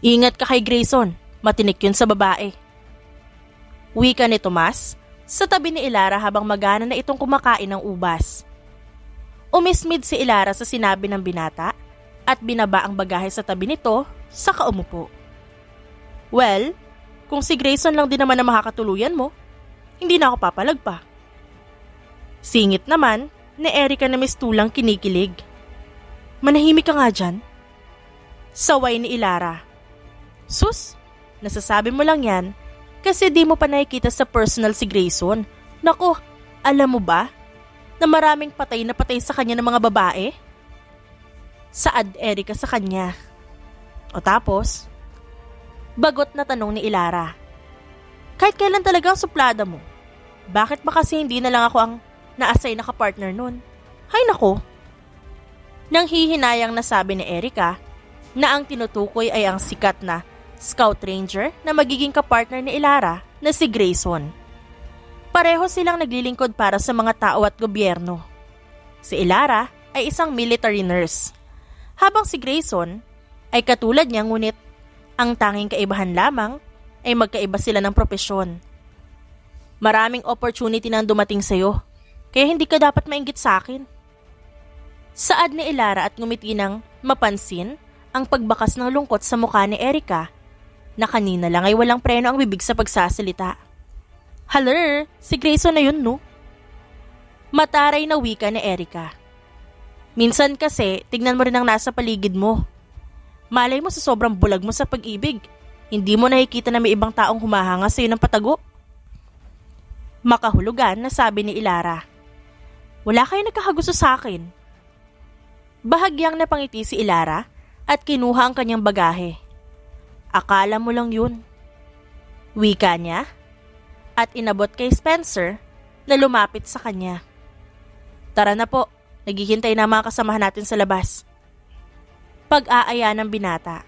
Ingat ka kay Grayson, matinik yun sa babae. Wika ni Tomas sa tabi ni Ilara habang magana na itong kumakain ng ubas. Umismid si Ilara sa sinabi ng binata at binaba ang bagahe sa tabi nito saka umupo. Well, kung si Grayson lang din naman na makakatuluyan mo, hindi na ako papalag pa. Singit naman ni Erica na mistulang kinikilig. Manahimik ka nga dyan. Saway ni Ilara. Sus, nasasabi mo lang yan kasi di mo pa nakikita sa personal si Grayson. Naku, alam mo ba na maraming patay na patay sa kanya ng mga babae? Saad Erica sa kanya. O tapos, bagot na tanong ni Ilara. Kahit kailan talaga ang suplada mo? Bakit ba kasi hindi na lang ako ang na-assign na kapartner nun? Hay nako. Nang hihinayang nasabi ni Erica na ang tinutukoy ay ang sikat na Scout Ranger na magiging kapartner ni Ilara na si Grayson. Pareho silang naglilingkod para sa mga tao at gobyerno. Si Ilara ay isang military nurse, habang si Grayson ay katulad niya ngunit ang tanging kaibahan lamang ay magkaiba sila ng propesyon. Maraming opportunity nang dumating sa'yo, kaya hindi ka dapat mainggit sa akin. Saad ni Ilara at ngumiti ng mapansin ang pagbakas ng lungkot sa mukha ni Erica na kanina lang ay walang preno ang bibig sa pagsasalita. Haler, si Grayson na yun no? Mataray na wika ni Erica. Minsan kasi, tignan mo rin ang nasa paligid mo. Malay mo sa sobrang bulag mo sa pag-ibig, hindi mo nakikita na may ibang taong humahanga sa iyo ng patago. Makahulugan na sabi ni Ilara. Wala kayo nagkakagusto sa akin. Bahagyang napangiti si Ilara at kinuha ang kanyang bagahe. Akala mo lang yun. Wika niya at inabot kay Spencer na lumapit sa kanya. Tara na po, naghihintay na mga kasamahan natin sa labas. Pag-aaya ng binata.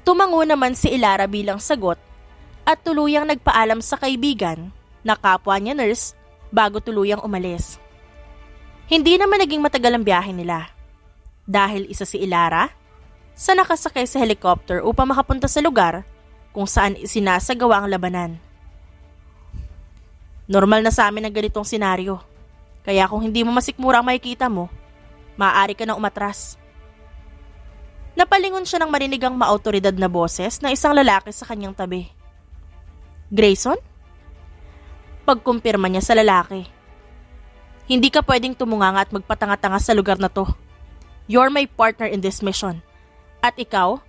Tumango naman si Ilara bilang sagot at tuluyang nagpaalam sa kaibigan na kapwa niya nurse bago tuluyang umalis. Hindi naman naging matagal ang biyahe nila dahil isa si Ilara sa nakasakay sa helicopter upang makapunta sa lugar kung saan isinasagawa ang labanan. Normal na sa amin ang ganitong senaryo, kaya kung hindi mo masikmura ang makikita mo, maaari ka nang umatras. Napalingon siya nang marinig ang maautoridad na boses ng isang lalaki sa kanyang tabi. Grayson? Pagkumpirma niya sa lalaki. Hindi ka pwedeng tumunganga at magpatanga-tanga sa lugar na to. You're my partner in this mission. At ikaw,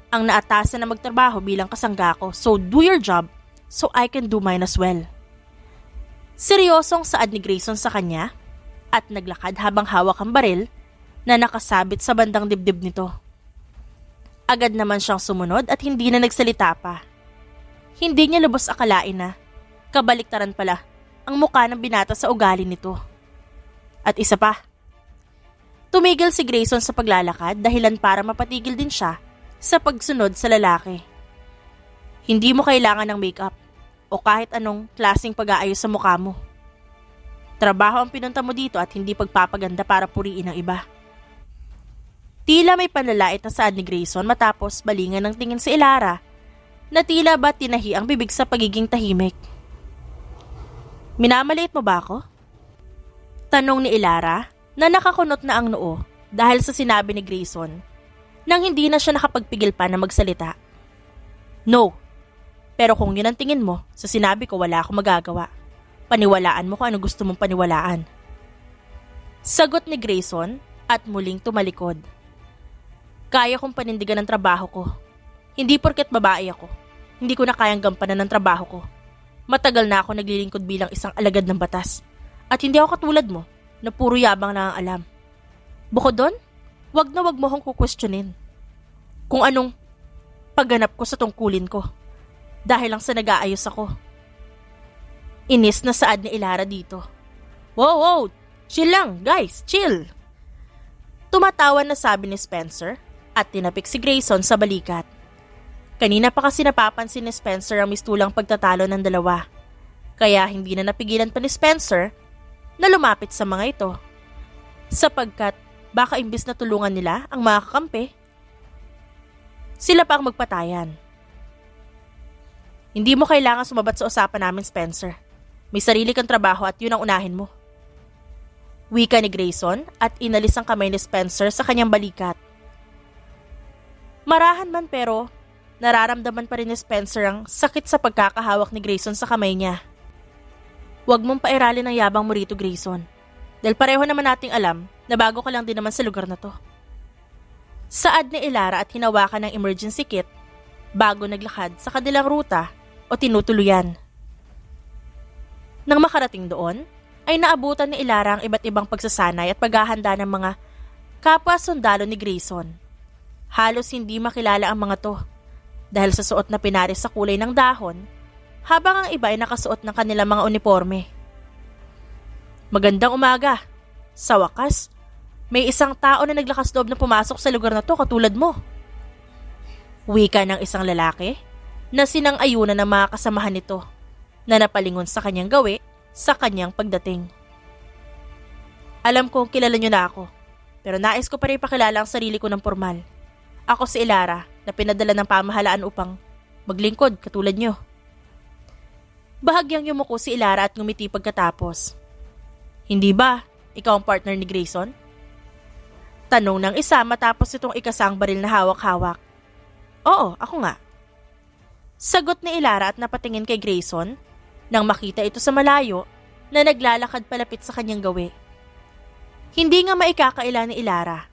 ang naatasan na magtrabaho bilang kasangga ko. So do your job so I can do mine as well. Seryosong saad ni Grayson sa kanya at naglakad habang hawak ang baril na nakasabit sa bandang dibdib nito. Agad naman siyang sumunod at hindi na nagsalita pa. Hindi niya lubos akalain na kabaliktaran pala ang mukha ng binata sa ugali nito. At isa pa, tumigil si Grayson sa paglalakad dahilan para mapatigil din siya sa pagsunod sa lalaki. Hindi mo kailangan ng makeup o kahit anong klaseng pag-aayos sa mukha mo. Trabaho ang pinunta mo dito at hindi pagpapaganda para puriin ang iba. Tila may panlalait na saad ni Grayson matapos balingan ng tingin si Ilara na tila ba tinahi ang bibig sa pagiging tahimik. Minamaliit mo ba ako? Tanong ni Ilara na nakakunot na ang noo dahil sa sinabi ni Grayson nang hindi na siya nakapagpigil pa na magsalita. No, pero kung yun ang tingin mo, sa sinabi ko wala akong magagawa. Paniwalaan mo kung ano gusto mong paniwalaan. Sagot ni Grayson at muling tumalikod. Kaya kong panindigan ang trabaho ko. Hindi porket babae ako. Hindi ko na kayang gampanan ng trabaho ko. Matagal na ako naglilingkod bilang isang alagad ng batas. At hindi ako katulad mo na puro yabang na ang alam. Bukod doon, wag na wag mo akong kukwestiyonin kung anong pagganap ko sa tungkulin ko dahil lang sa nag-aayos ako. Inis na saad ni Ilara dito. Wow, chill lang guys, chill. Tumatawan na sabi ni Spencer at tinapik si Grayson sa balikat. Kanina pa kasi napapansin ni Spencer ang mistulang pagtatalo ng dalawa. Kaya hindi na napigilan pa ni Spencer na lumapit sa mga ito. Sapagkat baka imbis na tulungan nila ang mga kakampi, Sila pa ang magpatayan. Hindi mo kailangan sumabat sa usapan namin, Spencer. May sarili kang trabaho at yun ang unahin mo. Wika ni Grayson at inalis ang kamay ni Spencer sa kanyang balikat. Marahan man pero nararamdaman pa rin ni Spencer ang sakit sa pagkakahawak ni Grayson sa kamay niya. Huwag mong pairalin ang yabang mo rito, Grayson. Dahil pareho naman nating alam na bago ka lang din naman sa lugar na to. Saad ni Ilara at hinawakan ng emergency kit bago naglakad sa kanilang ruta o tinutuluyan. Nang makarating doon, ay naabutan ni Ilara ang iba't ibang pagsasanay at paghahanda ng mga kapwa sundalo ni Grayson. Halos hindi makilala ang mga to dahil sa suot na pinaris sa kulay ng dahon habang ang iba ay nakasuot ng kanilang mga uniforme. Magandang umaga. Sa wakas, may isang tao na naglakas loob na pumasok sa lugar na to katulad mo. Wika ng isang lalaki na sinang-ayunan ng mga kasamahan nito na napalingon sa kanyang gawi sa kanyang pagdating. Alam kong kilala niyo na ako, pero nais ko pa rin ipakilala ang sarili ko ng formal. Ako si Ilara na pinadala ng pamahalaan upang maglingkod katulad niyo. Bahagyang yumuko si Ilara at ngumiti pagkatapos. Hindi ba ikaw ang partner ni Grayson? Tanong ng isa matapos itong ikasang baril na hawak-hawak. Oo, ako nga. Sagot ni Ilara at napatingin kay Grayson nang makita ito sa malayo na naglalakad palapit sa kanyang gawi. Hindi nga maikakaila ni Ilara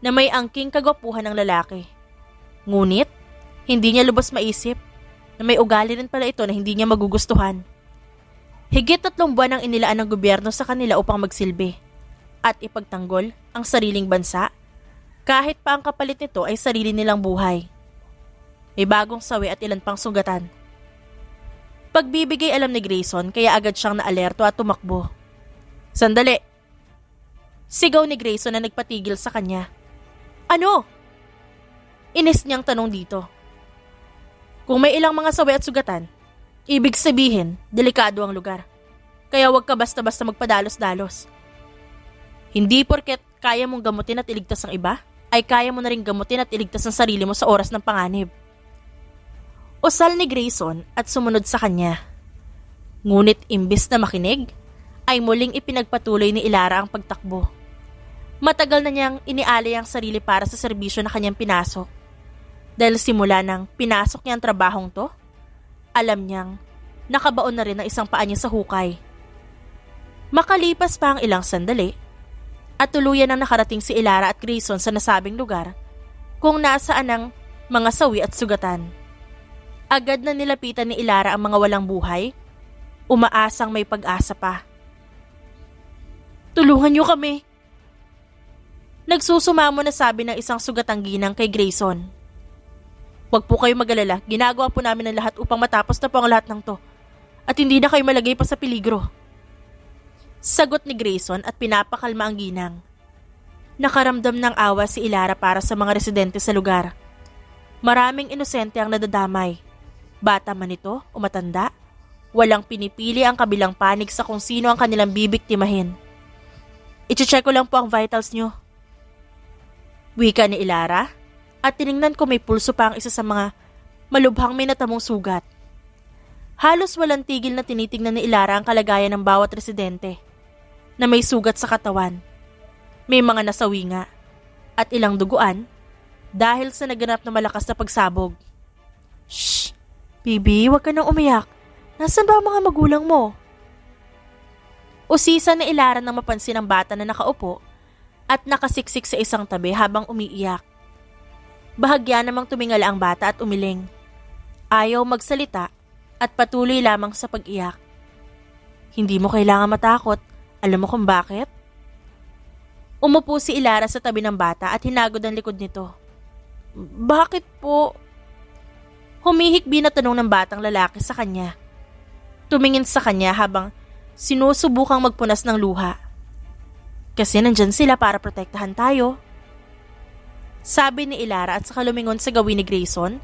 na may angking kagwapuhan ng lalaki. Ngunit, hindi niya lubos maisip na may ugali rin pala ito na hindi niya magugustuhan. Higit 3 buwan ang inilaan ng gobyerno sa kanila upang magsilbi at ipagtanggol ang sariling bansa kahit pa ang kapalit nito ay sarili nilang buhay. May bagong sawi at ilan pang sugatan. Pagbibigay alam ni Grayson kaya agad siyang naalerto at tumakbo. Sandali! Sigaw ni Grayson na nagpatigil sa kanya. Ano? Inis niyang tanong dito. Kung may ilang mga sawi at sugatan, ibig sabihin, delikado ang lugar. Kaya huwag ka basta-basta magpadalos-dalos. Hindi porket kaya mong gamutin at iligtas ang iba, ay kaya mo na rin gamutin at iligtas ang sarili mo sa oras ng panganib. Usal ni Grayson at sumunod sa kanya. Ngunit imbis na makinig, ay muling ipinagpatuloy ni Ilara ang pagtakbo. Matagal na niyang inialay ang sarili para sa serbisyo na kanyang pinasok. Dahil simula nang pinasok niya ang trabahong to, alam niyang nakabaon na rin ang isang paa niya sa hukay. Makalipas pa ang ilang sandali, at tuluyan ang nakarating si Ilara at Grayson sa nasabing lugar kung nasaan ang mga sawi at sugatan. Agad na nilapitan ni Ilara ang mga walang buhay, umaasang may pag-asa pa. Tulungan niyo kami! Nagsusumamo na sabi ng isang sugatang ginang kay Grayson. Huwag po kayo mag-alala, ginagawa po namin ang lahat upang matapos na po ang lahat ng to at hindi na kayo malagay pa sa peligro. Sagot ni Grayson at pinapakalma ang ginang. Nakaramdam ng awa si Ilara para sa mga residente sa lugar. Maraming inosente ang nadadamay. Bata man ito o matanda, walang pinipili ang kabilang panig sa kung sino ang kanilang bibiktimahin. I-check ko lang po ang vitals nyo. Wika ni Ilara at tiningnan ko may pulso pa ang isa sa mga malubhang may natamong sugat. Halos walang tigil na tinitingnan ni Ilara ang kalagayan ng bawat residente na may sugat sa katawan. May mga nasawi nga at ilang duguan dahil sa naganap na malakas na pagsabog. Shh! Bibi, huwag ka nang umiyak. Nasaan ba ang mga magulang mo? Usisa ni Ilara nang mapansin ang bata na nakaupo at nakasiksik sa isang tabi habang umiiyak. Bahagya namang tumingala ang bata at umiling. Ayaw magsalita at patuloy lamang sa pag-iyak. Hindi mo kailangan matakot. Alam mo kung bakit? Umupo si Ilara sa tabi ng bata at hinagod ang likod nito. Bakit po? Humihikbi na tanong ng batang lalaki sa kanya. Tumingin sa kanya habang sinusubukang magpunas ng luha. Kasi nandyan sila para protektahan tayo. Sabi ni Ilara at saka lumingon sa gawin ni Grayson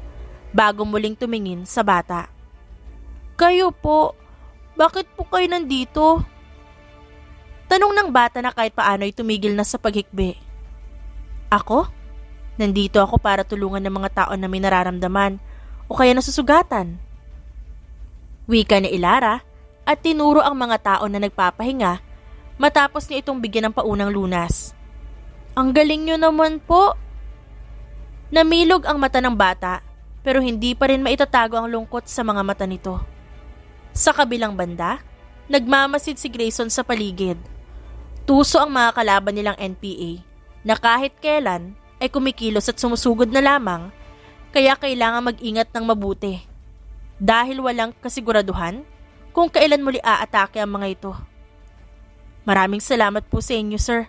bago muling tumingin sa bata. Kayo po, bakit po kayo nandito? Tanong ng bata na kahit paano'y tumigil na sa paghikbi. Ako? Nandito ako para tulungan ng mga tao na may nararamdaman o kaya nasusugatan. Wika ni Ilara at tinuro ang mga tao na nagpapahinga matapos niya itong bigyan ng paunang lunas. Ang galing niyo naman po. Namilog ang mata ng bata pero hindi pa rin maitatago ang lungkot sa mga mata nito. Sa kabilang banda, nagmamasid si Grayson sa paligid. Tuso ang mga kalaban nilang NPA na kahit kailan ay kumikilos at sumusugod na lamang, kaya kailangan mag-ingat ng mabuti dahil walang kasiguraduhan kung kailan muli aatake ang mga ito. Maraming salamat po sa inyo, sir,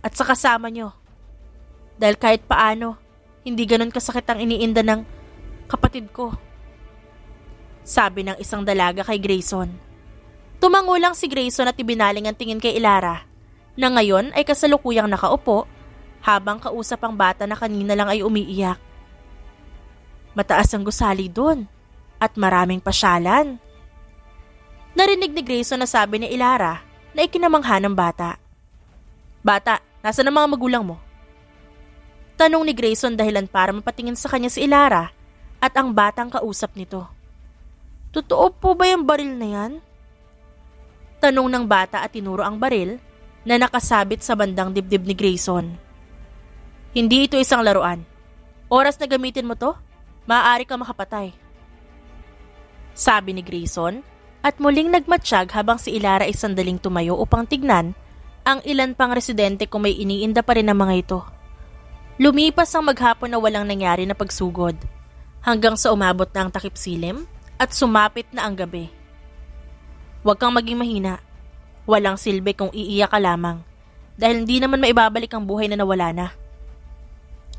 at sa kasama nyo. Dahil kahit paano, hindi ganun kasakit ang iniinda ng kapatid ko. Sabi ng isang dalaga kay Grayson. Tumango lang si Grayson at ibinaling ang tingin kay Ilara na ngayon ay kasalukuyang nakaupo habang kausap ang bata na kanina lang ay umiiyak. Mataas ang gusali doon at maraming pasyalan. Narinig ni Grayson na sabi ni Ilara na ikinamangha ng bata. Bata, nasa na mga magulang mo? Tanong ni Grayson dahilan para mapatingin sa kanya si Ilara at ang batang kausap nito. Totoo po ba yung baril na yan? Tanong ng bata at tinuro ang baril na nakasabit sa bandang dibdib ni Grayson. Hindi ito isang laruan. Oras na gamitin mo to, maaari ka makapatay. Sabi ni Grayson at muling nagmatsyag habang si Ilara ay sandaling tumayo upang tignan ang ilan pang residente kung may iniinda pa rin ang mga ito. Lumipas ang maghapon na walang nangyari na pagsugod hanggang sa umabot na ang takip silim at sumapit na ang gabi. Huwag kang maging mahina. Walang silbi kung iiyak ka lamang dahil hindi naman maibabalik ang buhay na nawala na.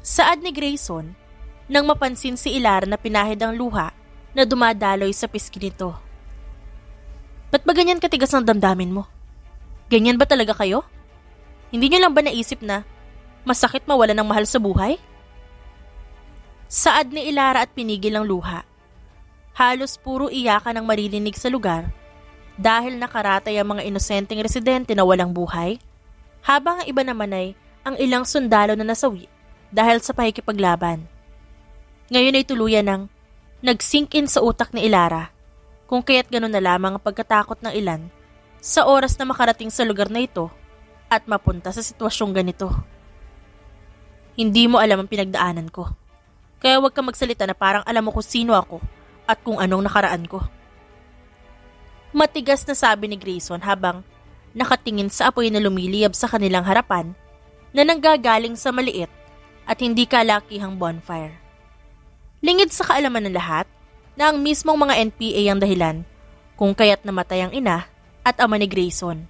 Saad ni Grayson nang mapansin si Ilara na pinahid ang luha na dumadaloy sa pisngi nito. Ba't ba ganyan katigas ang damdamin mo? Ganyan ba talaga kayo? Hindi niyo lang ba naisip na masakit mawala ng mahal sa buhay? Saad ni Ilara at pinigil ang luha. Halos puro iyakan ang maririnig sa lugar dahil nakaratay ang mga inosenteng residente na walang buhay, habang ang iba naman ay ang ilang sundalo na nasawi dahil sa pakikipaglaban. Ngayon ay tuluyan ng nag-sink in sa utak ni Ilara kung kaya't gano'n na lamang ang pagkatakot ng ilan sa oras na makarating sa lugar na ito at mapunta sa sitwasyong ganito. Hindi mo alam ang pinagdaanan ko, kaya huwag kang magsalita na parang alam mo kung sino ako at kung anong nakaraan ko. Matigas na sabi ni Grayson habang nakatingin sa apoy na lumiliyab sa kanilang harapan na nanggagaling sa maliit at hindi kalakihang bonfire. Lingid sa kaalaman ng lahat na ang mismong mga NPA ang dahilan kung kaya't namatay ang ina at ama ni Grayson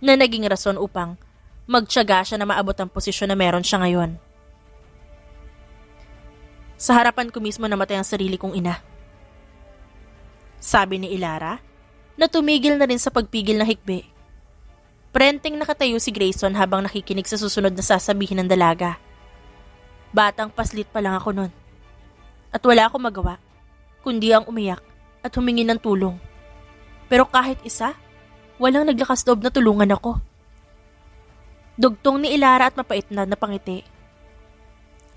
na naging rason upang magtiyaga siya na maabot ang posisyon na meron siya ngayon. Sa harapan ko mismo namatay ang sarili kong ina. Sabi ni Ilara na tumigil na rin sa pagpigil ng hikbi. Prenteng nakatayo si Grayson habang nakikinig sa susunod na sasabihin ng dalaga. Batang paslit pa lang ako nun. At wala akong magawa, kundi ang umiyak at humingi ng tulong. Pero kahit isa, walang naglakas loob na tulungan ako. Dugtong ni Ilara at mapait na napangiti.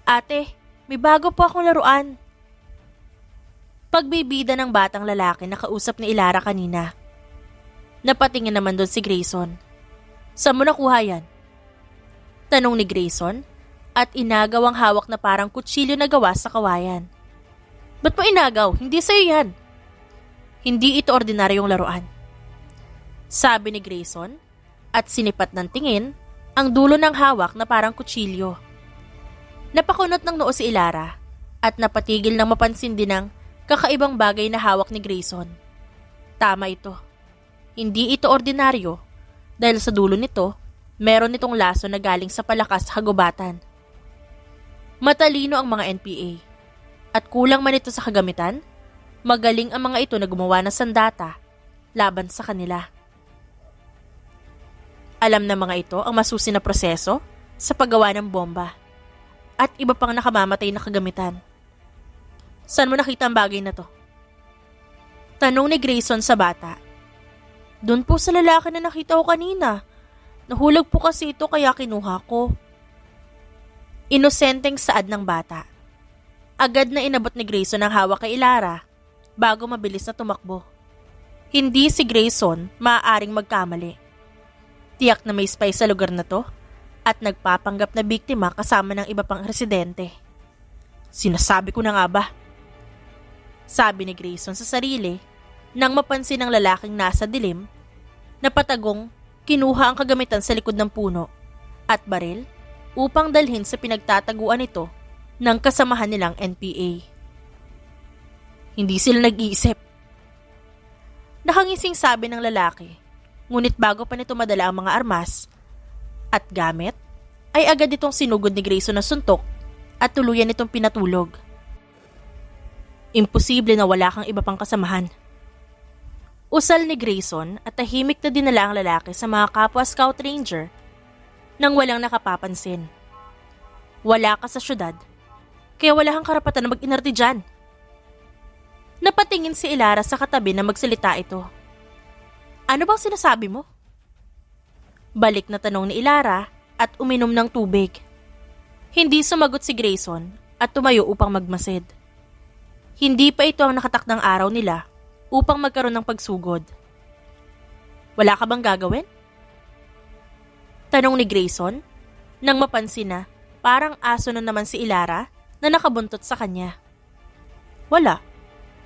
Ate, may bago po akong laruan. Pagbibida ng batang lalaki na kausap ni Ilara kanina. Napatingin naman doon si Grayson. Saan mo nakuha yan? Tanong ni Grayson at inagaw ang hawak na parang kutsilyo na gawa sa kawayan. Ba't mo inagaw? Hindi sa'yo yan. Hindi ito ordinaryong laruan. Sabi ni Grayson at sinipat ng tingin ang dulo ng hawak na parang kutsilyo. Napakunot ng noo si Ilara at napatigil nang mapansin din ang kakaibang bagay na hawak ni Grayson. Tama ito. Hindi ito ordinaryo dahil sa dulo nito, meron itong laso na galing sa palakas sa kagubatan. Matalino ang mga NPA at kulang man ito sa kagamitan, magaling ang mga ito na gumawa ng sandata laban sa kanila. Alam ng mga ito ang masusi na proseso sa paggawa ng bomba at iba pang nakamamatay na kagamitan. Saan mo nakita ang bagay na to? Tanong ni Grayson sa bata. Doon po sa lalaki na nakita ko kanina. Nahulog po kasi ito kaya kinuha ko. Inosenteng saad ng bata. Agad na inabot ni Grayson ang hawak kay Ilara bago mabilis na tumakbo. Hindi si Grayson maaaring magkamali. Tiyak na may spy sa lugar na to at nagpapanggap na biktima kasama ng iba pang residente. Sinasabi ko na nga ba? Sabi ni Grayson sa sarili nang mapansin ng lalaking nasa dilim na patagong kinuha ang kagamitan sa likod ng puno at baril upang dalhin sa pinagtataguan nito ng kasamahan nilang NPA. Hindi sila nag-iisip. Nakangising sabi ng lalaki, ngunit bago pa nito madala ang mga armas at gamit, ay agad itong sinugod ni Grayson na suntok at tuluyan itong pinatulog. Imposible na wala kang iba pang kasamahan. Usal ni Grayson at tahimik na dinala ang lalaki sa mga kapwa scout ranger nang walang nakapapansin. Wala ka sa syudad, kaya wala kang karapatan na mag-inarte dyan. Napatingin si Ilara sa katabi na magsalita ito. Ano bang sinasabi mo? Balik na tanong ni Ilara at uminom ng tubig. Hindi sumagot si Grayson at tumayo upang magmasid. Hindi pa ito ang nakatakdang araw nila upang magkaroon ng pagsugod. Wala ka bang gagawin? Tanong ni Grayson nang mapansin na parang aso na naman si Ilara na nakabuntot sa kanya. Wala.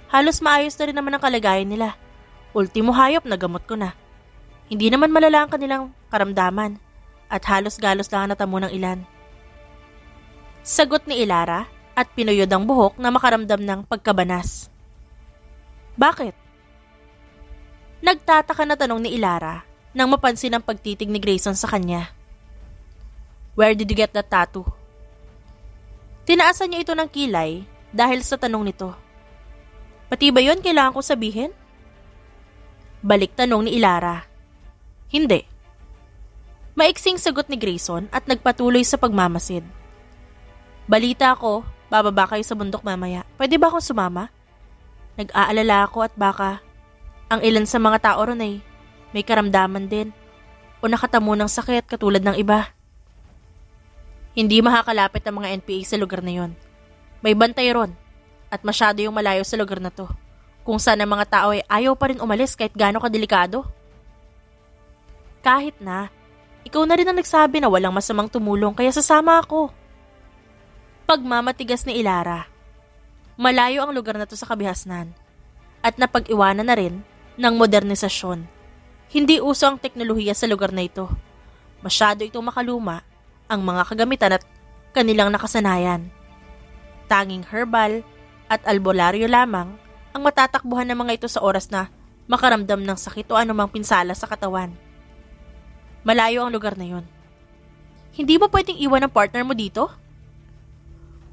Halos maayos na rin naman ang kalagayan nila. Ultimo hayop na gamot ko na. Hindi naman malala ang kanilang karamdaman at halos galos lang ang natamo ng ilan. Sagot ni Ilara at pinuyod ang buhok na makaramdam ng pagkabanas. Bakit? Nagtataka na tanong ni Ilara nang mapansin ang pagtitig ni Grayson sa kanya. Where did you get that tattoo? Tinaasan niya ito ng kilay dahil sa tanong nito. Pati ba yun kailangan ko sabihin? Balik tanong ni Ilara. Hindi. Maiksing sagot ni Grayson at nagpatuloy sa pagmamasid. Balita ko, bababa kayo sa bundok mamaya. Pwede ba akong sumama? Nag-aalala ako at baka ang ilan sa mga tao ron ay may karamdaman din o nakatamo ng sakit katulad ng iba. Hindi makakalapit ang mga NPA sa lugar na yon. May bantay ron at masyado yung malayo sa lugar na to. Kung saan ang mga tao ay ayaw pa rin umalis kahit gaano kadelikado. Kahit na, ikaw na rin ang nagsabi na walang masamang tumulong kaya sasama ako. Pagmamatigas ni Ilara. Malayo ang lugar na to sa kabihasnan at napag-iwanan na rin ng modernisasyon. Hindi uso ang teknolohiya sa lugar na ito. Masyado itong makaluma ang mga kagamitan at kanilang nakasanayan. Tanging herbal at albularyo lamang ang matatakbuhan ng mga ito sa oras na makaramdam ng sakit o anumang pinsala sa katawan. Malayo ang lugar na yon. Hindi mo pwedeng iwan ang partner mo dito?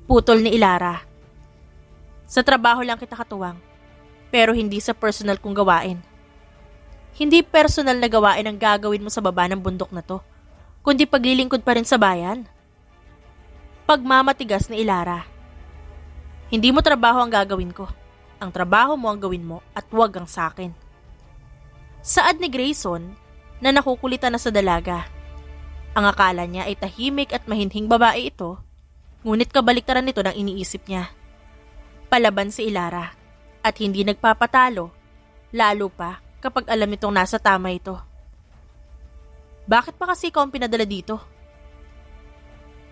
Putol ni Ilara. Sa trabaho lang kita katuwang, pero hindi sa personal kong gawain. Hindi personal na gawain ang gagawin mo sa baba ng bundok na to, kundi paglilingkod pa rin sa bayan. Pagmamatigas ni Ilara. Hindi mo trabaho ang gagawin ko. Ang trabaho mo ang gawin mo at huwag ang sakin. Saad ni Grayson na nakukulitan na sa dalaga. Ang akala niya ay tahimik at mahinhing babae ito, ngunit kabaliktaran nito ng iniisip niya. Palaban si Ilara at hindi nagpapatalo, lalo pa kapag alam nitong nasa tama ito. Bakit pa kasi ikaw ang pinadala dito?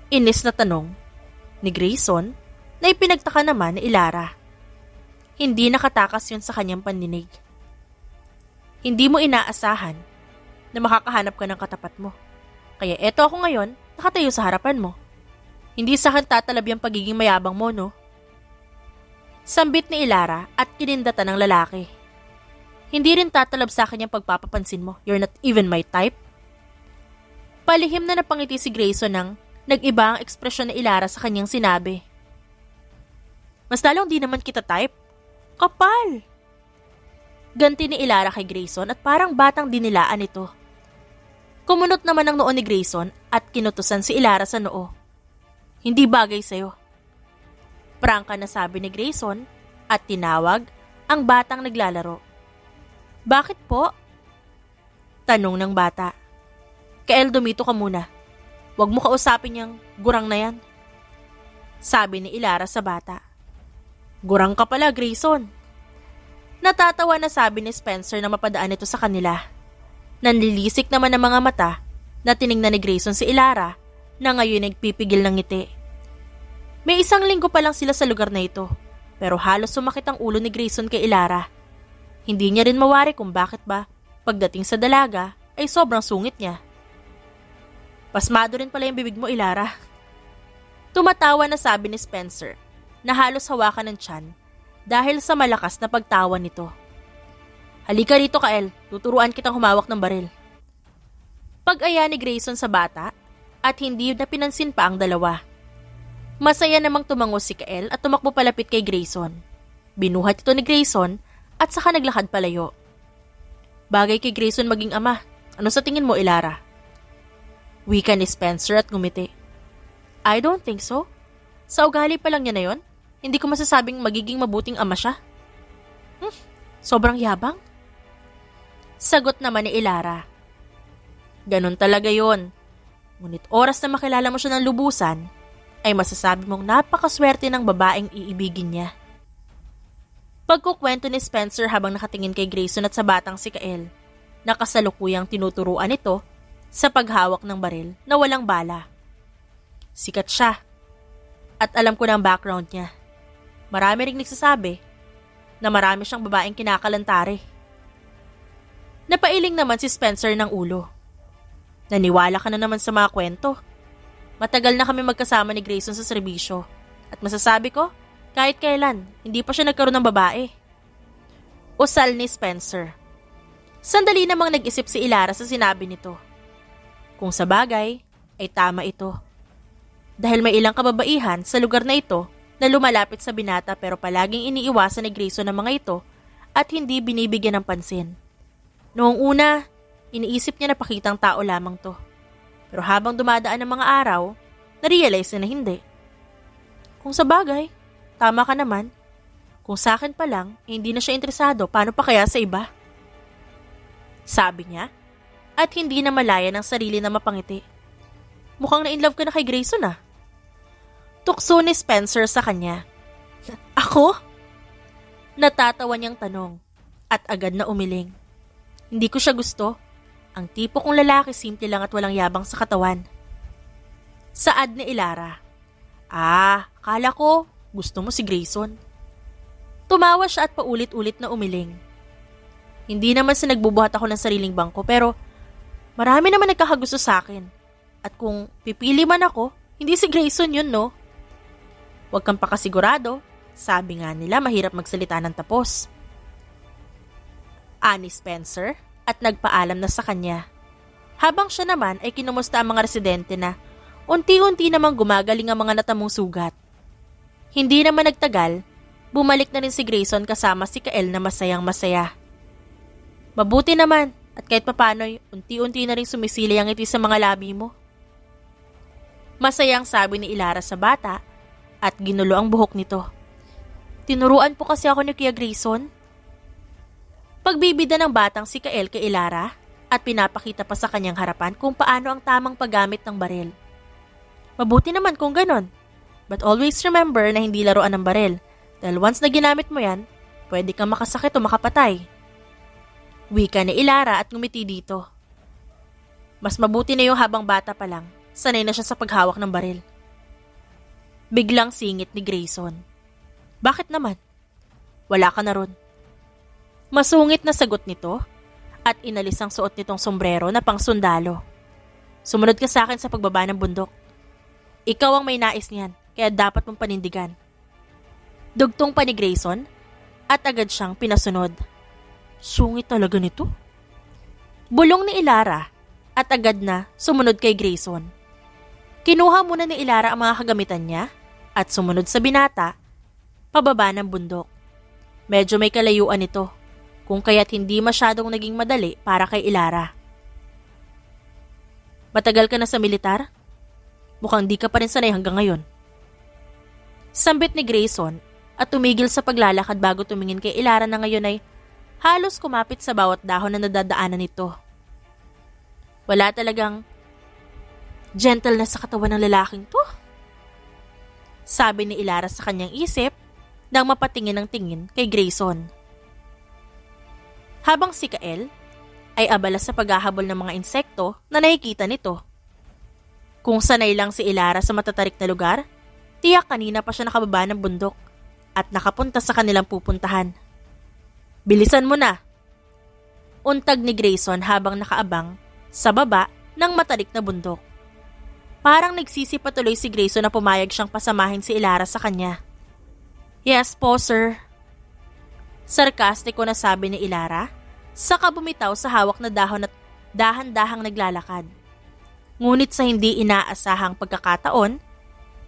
Inis na tanong ni Grayson na ipinagtaka naman ni Ilara. Hindi nakatakas yun sa kanyang pandinig. Hindi mo inaasahan na makakahanap ka ng katapat mo. Kaya eto ako ngayon, nakatayo sa harapan mo. Hindi sa akin tatalab yung pagiging mayabang mo, no? Sambit ni Ilara at kinindatan ng lalaki. Hindi rin tatalab sa akin yung pagpapapansin mo. You're not even my type. Palihim na napangiti si Grayson nang nag-iba ang ekspresyon ni Ilara sa kanyang sinabi. Mas lalong di naman kita type. Kapal! Ganti ni Ilara kay Grayson at parang batang dinilaan ito. Kumunot naman ang noo ni Grayson at kinutusan si Ilara sa noo. Hindi bagay sa'yo. Prangka na sabi ni Grayson at tinawag ang batang naglalaro. Bakit po? Tanong ng bata. Kael, dumito ka muna. Huwag mo kausapin yung gurang na yan. sabi ni Ilara sa bata. Gurang ka pala, Grayson. Natatawa na sabi ni Spencer na mapadaan ito sa kanila. Nanlilisik naman ang mga mata na tiningnan ni Grayson si Ilara na ngayon nagpipigil ng ngiti. May 1 linggo pa lang sila sa lugar na ito, pero halos sumakit ang ulo ni Grayson kay Ilara. Hindi niya rin mawari kung bakit ba pagdating sa dalaga ay sobrang sungit niya. Pasmado rin pala yung bibig mo, Ilara. Tumatawa na sabi ni Spencer na halos hawakan ng tiyan dahil sa malakas na pagtawa nito. Halika rito, Kael. Tuturuan kitang humawak ng baril. Pag-aya ni Grayson sa bata at hindi na pinansin pa ang dalawa. Masaya namang tumangos si Kael at tumakbo palapit kay Grayson. Binuhat ito ni Grayson at saka naglakad palayo. Bagay kay Grayson maging ama. Ano sa tingin mo, Ilara? Wika ni Spencer at ngumiti. I don't think so. Sa ugali pa lang niya na yon, hindi ko masasabing magiging mabuting ama siya. Sobrang yabang. Sagot naman ni Ilara. Ganon talaga yon. Ngunit oras na makilala mo siya ng lubusan, ay masasabi mong napakaswerte ng babaeng iibigin niya. Pagkukwento ni Spencer habang nakatingin kay Grayson at sa batang si Kael, nakasalukuyang tinuturuan ito sa paghawak ng baril na walang bala. Sikat siya. At alam ko na ang background niya. Marami ring nagsasabi na marami siyang babaeng kinakalantari. Napailing naman si Spencer ng ulo. Naniwala ka na naman sa mga kwento. Matagal na kami magkasama ni Grayson sa serbisyo. At masasabi ko, kahit kailan, hindi pa siya nagkaroon ng babae. Usal ni Spencer. Sandali namang nag-isip si Ilara sa sinabi nito. Kung sa bagay, ay tama ito. Dahil may ilang kababaihan sa lugar na ito na lumalapit sa binata pero palaging iniiwasan ni Grayson ang mga ito at hindi binibigyan ng pansin. Noong una, iniisip niya na pakitang tao lamang to. Pero habang dumadaan ang mga araw, na-realize na hindi. Kung sa bagay, tama ka naman. Kung sa akin pa lang, hindi na siya interesado, paano pa kaya sa iba? Sabi niya, at hindi na malaya ng sarili na mapangiti. Mukhang na-inlove ka na kay Grayson ah. Tukso ni Spencer sa kanya. Ako? Natatawa niyang tanong at agad na umiling. Hindi ko siya gusto. Ang tipo kong lalaki simple lang at walang yabang sa katawan. Saad ni Ilara. Kala ko gusto mo si Grayson. Tumawa siya at paulit-ulit na umiling. Hindi naman sa nagbubuhat ako ng sariling bangko pero marami naman nagkakagusto sa akin. At kung pipili man ako, hindi si Grayson yun, no? Huwag kang pakasigurado. Sabi nga nila mahirap magsalita ng tapos. Ani Spencer at nagpaalam na sa kanya. Habang siya naman ay kinumusta ang mga residente na unti-unti namang gumagaling ang mga natamong sugat. Hindi naman nagtagal, bumalik na rin si Grayson kasama si Kael na masayang masaya. Mabuti naman at kahit papano'y unti-unti na rin sumisili ang ngiti sa mga labi mo. Masayang sabi ni Ilara sa bata at ginulo ang buhok nito. Tinuruan po kasi ako ni Kuya Grayson. Pagbibida ng batang si Kael kay Ilara at pinapakita pa sa kanyang harapan kung paano ang tamang paggamit ng baril. Mabuti naman kung ganon. But always remember na hindi laruan ng baril dahil once na ginamit mo yan, pwede kang makasakit o makapatay. Wika ni Ilara at ngumiti dito. Mas mabuti na yung habang bata pa lang, sanay na siya sa paghawak ng baril. Biglang singit ni Grayson. Bakit naman? Wala ka na ron. Masungit na sagot nito at inalis ang suot nitong sombrero na pang sundalo. Sumunod ka sa akin sa pagbaba ng bundok. Ikaw ang may nais niyan, kaya dapat mong panindigan. Dugtong pa ni Grayson at agad siyang pinasunod. Sungit talaga nito. Bulong ni Ilara at agad na sumunod kay Grayson. Kinuha muna ni Ilara ang mga kagamitan niya at sumunod sa binata pababa ng bundok. Medyo may kalayuan ito, kung kaya't hindi masyadong naging madali para kay Ilara. Matagal ka na sa militar? Mukhang di ka pa rin sanay hanggang ngayon. Sambit ni Grayson at tumigil sa paglalakad bago tumingin kay Ilara na ngayon ay halos kumapit sa bawat dahon na nadadaanan nito. Wala talagang gentle na sa katawan ng lalaking to. Sabi ni Ilara sa kanyang isip nang mapatingin ng tingin kay Grayson. Habang si Kael ay abala sa paghahabol ng mga insekto na nakikita nito. Kung sanay lang si Ilara sa matatarik na lugar, tiyak kanina pa siya nakababa ng bundok at nakapunta sa kanilang pupuntahan. Bilisan mo na! Untag ni Grayson habang nakaabang sa baba ng matarik na bundok. Parang nagsisipatuloy si Grayson na pumayag siyang pasamahin si Ilara sa kanya. Yes po, sir. Sarkastiko na sabi ni Ilara, saka bumitaw sa hawak na dahon at dahan-dahang naglalakad. Ngunit sa hindi inaasahang pagkakataon,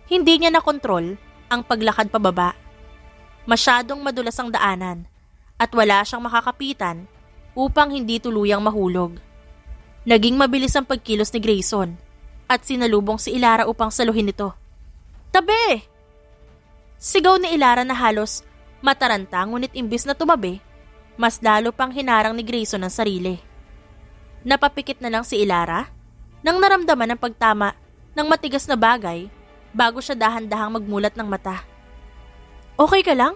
hindi niya nakontrol ang paglakad pababa. Masyadong madulas ang daanan at wala siyang makakapitan upang hindi tuluyang mahulog. Naging mabilis ang pagkilos ni Grayson at sinalubong si Ilara upang saluhin ito. Tabi! Sigaw ni Ilara na halos mataranta ngunit imbis na tumabi, mas lalo pang hinarang ni Grayson ang sarili. Napapikit na lang si Ilara nang naramdaman ang pagtama ng matigas na bagay bago siya dahan-dahang magmulat ng mata. Okay ka lang?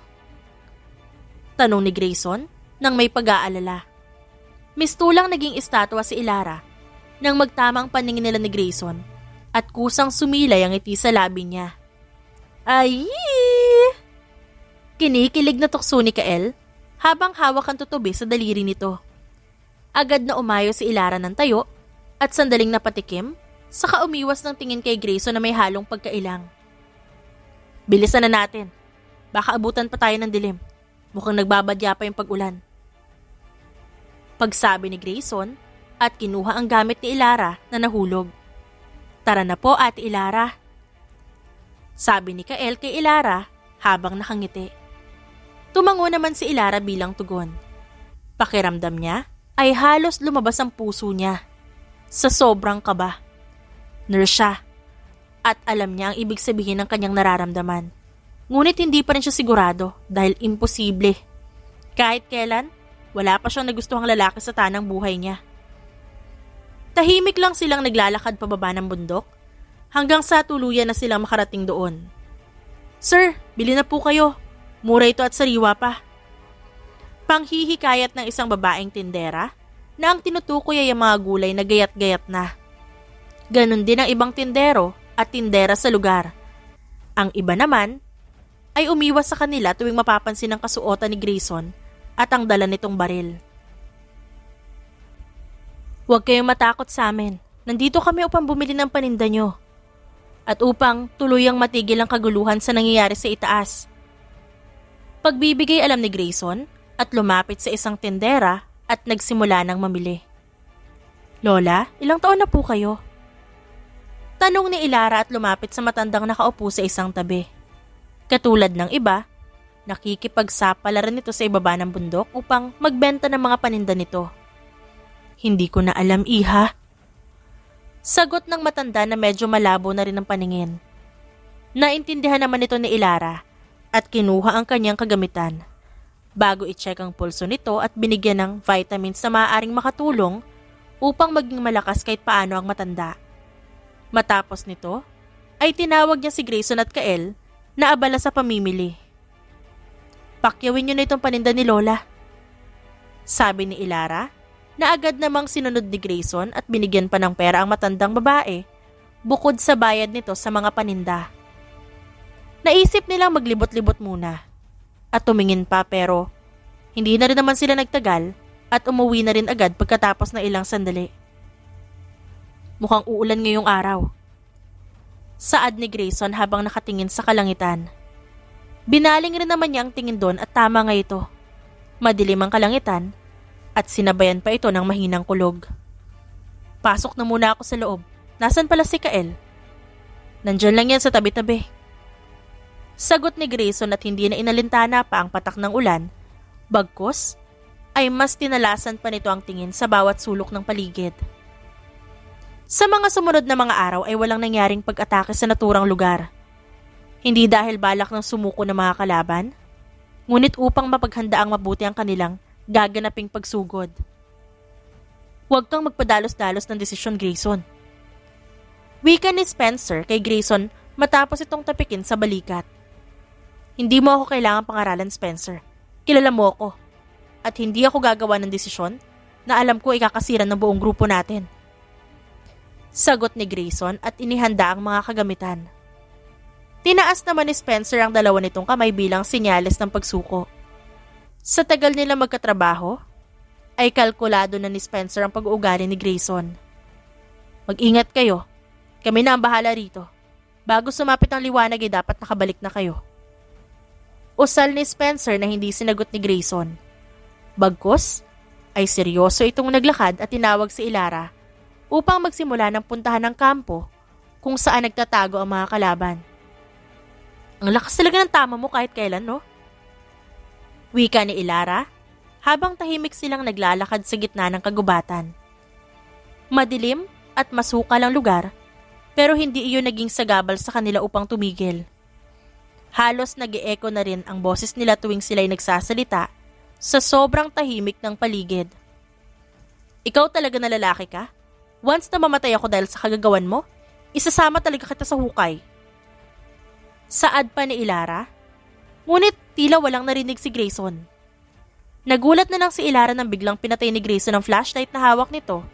Tanong ni Grayson nang may pag-aalala. Mistulang naging estatwa si Ilara nang magtamang paningin nila ni Grayson at kusang sumilay ang ngiti sa labi niya. Ay! Kinikilig na tukso ni Kael habang hawak ang tutubi sa daliri nito. Agad na umayo si Ilara ng tayo at sandaling napatikim, saka umiwas ng tingin kay Grayson na may halong pagkailang. Bilisan na natin. Baka abutan pa tayo ng dilim. Mukhang nagbabadya pa yung pag-ulan. Pagsabi ni Grayson at kinuha ang gamit ni Ilara na nahulog. Tara na po, Ate Ilara. Sabi ni Kael kay Ilara habang nakangiti. Tumango naman si Ilara bilang tugon. Pakiramdam niya ay halos lumabas ang puso niya sa sobrang kaba. Nurse siya at alam niya ang ibig sabihin ng kanyang nararamdaman. Ngunit hindi pa rin siya sigurado dahil imposible. Kahit kailan, wala pa siyang nagustuhang lalaki sa tanang buhay niya. Tahimik lang silang naglalakad pababa ng bundok hanggang sa tuluyan na silang makarating doon. Sir, bili na po kayo. Mura ito at sariwa pa. Panghihikayat ng isang babaeng tindera na ang tinutukoy ay ang mga gulay na gayat-gayat na. Ganon din ang ibang tindero at tindera sa lugar. Ang iba naman ay umiwas sa kanila tuwing mapapansin ang kasuotan ni Grayson at ang dala nitong baril. Huwag kayong matakot sa amin. Nandito kami upang bumili ng paninda nyo. At upang tuluyang matigil ang kaguluhan sa nangyayari sa itaas. Pagbibigay alam ni Grayson at lumapit sa isang tindera at nagsimula ng mamili. Lola, ilang taon na po kayo? Tanong ni Ilara at lumapit sa matandang nakaupo sa isang tabi. Katulad ng iba, nakikipagsapalaran nito sa ibaba ng bundok upang magbenta ng mga paninda nito. Hindi ko na alam, iha. Sagot ng matanda na medyo malabo na rin ang paningin. Naintindihan naman ito ni Ilara at kinuha ang kanyang kagamitan bago i-check ang pulso nito at binigyan ng vitamins na maaaring makatulong upang maging malakas kahit paano ang matanda. Matapos nito, ay tinawag niya si Grayson at Kael na abala sa pamimili. Pakyawin niyo na itong paninda ni Lola. Sabi ni Ilara na agad namang sinunod ni Grayson at binigyan pa ng pera ang matandang babae bukod sa bayad nito sa mga paninda. Naisip nilang maglibot-libot muna at tumingin pa pero hindi na rin naman sila nagtagal at umuwi na rin agad pagkatapos ng ilang sandali. Mukhang uulan ngayong araw. Saad ni Grayson habang nakatingin sa kalangitan. Binaling rin naman niya ang tingin doon at tama nga ito. Madilim ang kalangitan at sinabayan pa ito ng mahinang kulog. Pasok na muna ako sa loob. Nasaan pala si Kael? Nandyan lang yan sa tabi-tabi. Sagot ni Grayson at hindi na inalintana pa ang patak ng ulan. Bagkus, ay mas tinalasan pa nito ang tingin sa bawat sulok ng paligid. Sa mga sumunod na mga araw ay walang nangyaring pag-atake sa naturang lugar. Hindi dahil balak ng sumuko ng mga kalaban, ngunit upang mapaghandaang mabuti ang kanilang gaganaping pagsugod. Huwag kang magpadalos-dalos ng desisyon, Grayson. Wika ni Spencer kay Grayson matapos itong tapikin sa balikat. Hindi mo ako kailangang pangaralan, Spencer. Kilala mo ako. At hindi ako gagawa ng desisyon na alam ko ikakasira ng buong grupo natin. Sagot ni Grayson at inihanda ang mga kagamitan. Tinaas naman ni Spencer ang dalawa nitong kamay bilang senyales ng pagsuko. Sa tagal nila magkatrabaho, ay kalkulado na ni Spencer ang pag-uugali ni Grayson. Mag-ingat kayo. Kami na ang bahala rito. Bago sumapit ang liwanag ay dapat nakabalik na kayo. Usal ni Spencer na hindi sinagot ni Grayson. Bagkus, ay seryoso itong naglakad at tinawag si Ilara upang magsimula ng puntahan ng kampo kung saan nagtatago ang mga kalaban. Ang lakas talaga ng tama mo kahit kailan, no? Wika ni Ilara habang tahimik silang naglalakad sa gitna ng kagubatan. Madilim at masukal ang lugar pero hindi iyon naging sagabal sa kanila upang tumigil. Halos nag-e-echo na rin ang boses nila tuwing sila'y nagsasalita sa sobrang tahimik ng paligid. Ikaw talaga na lalaki ka? Once na mamatay ako dahil sa kagagawan mo, isasama talaga kita sa hukay. Saad pa ni Ilara, ngunit tila walang narinig si Grayson. Nagulat na lang si Ilara nang biglang pinatay ni Grayson ang flashlight na hawak nito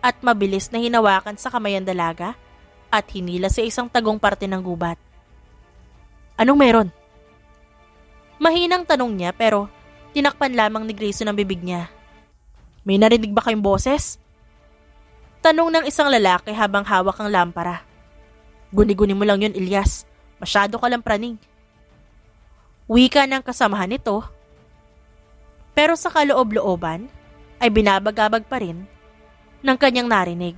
at mabilis na hinawakan sa kamay ang dalaga at hinila sa isang tagong parte ng gubat. Anong meron? Mahinang tanong niya pero tinakpan lamang ni Grayson ang bibig niya. May narinig ba kayong boses? Tanong ng isang lalaki habang hawak ang lampara. Guni-guni mo lang yun, Ilyas. Masyado ka lang praning. Wika ng kasamahan nito. Pero sa kaloob-looban ay binabagabag pa rin ng kanyang narinig.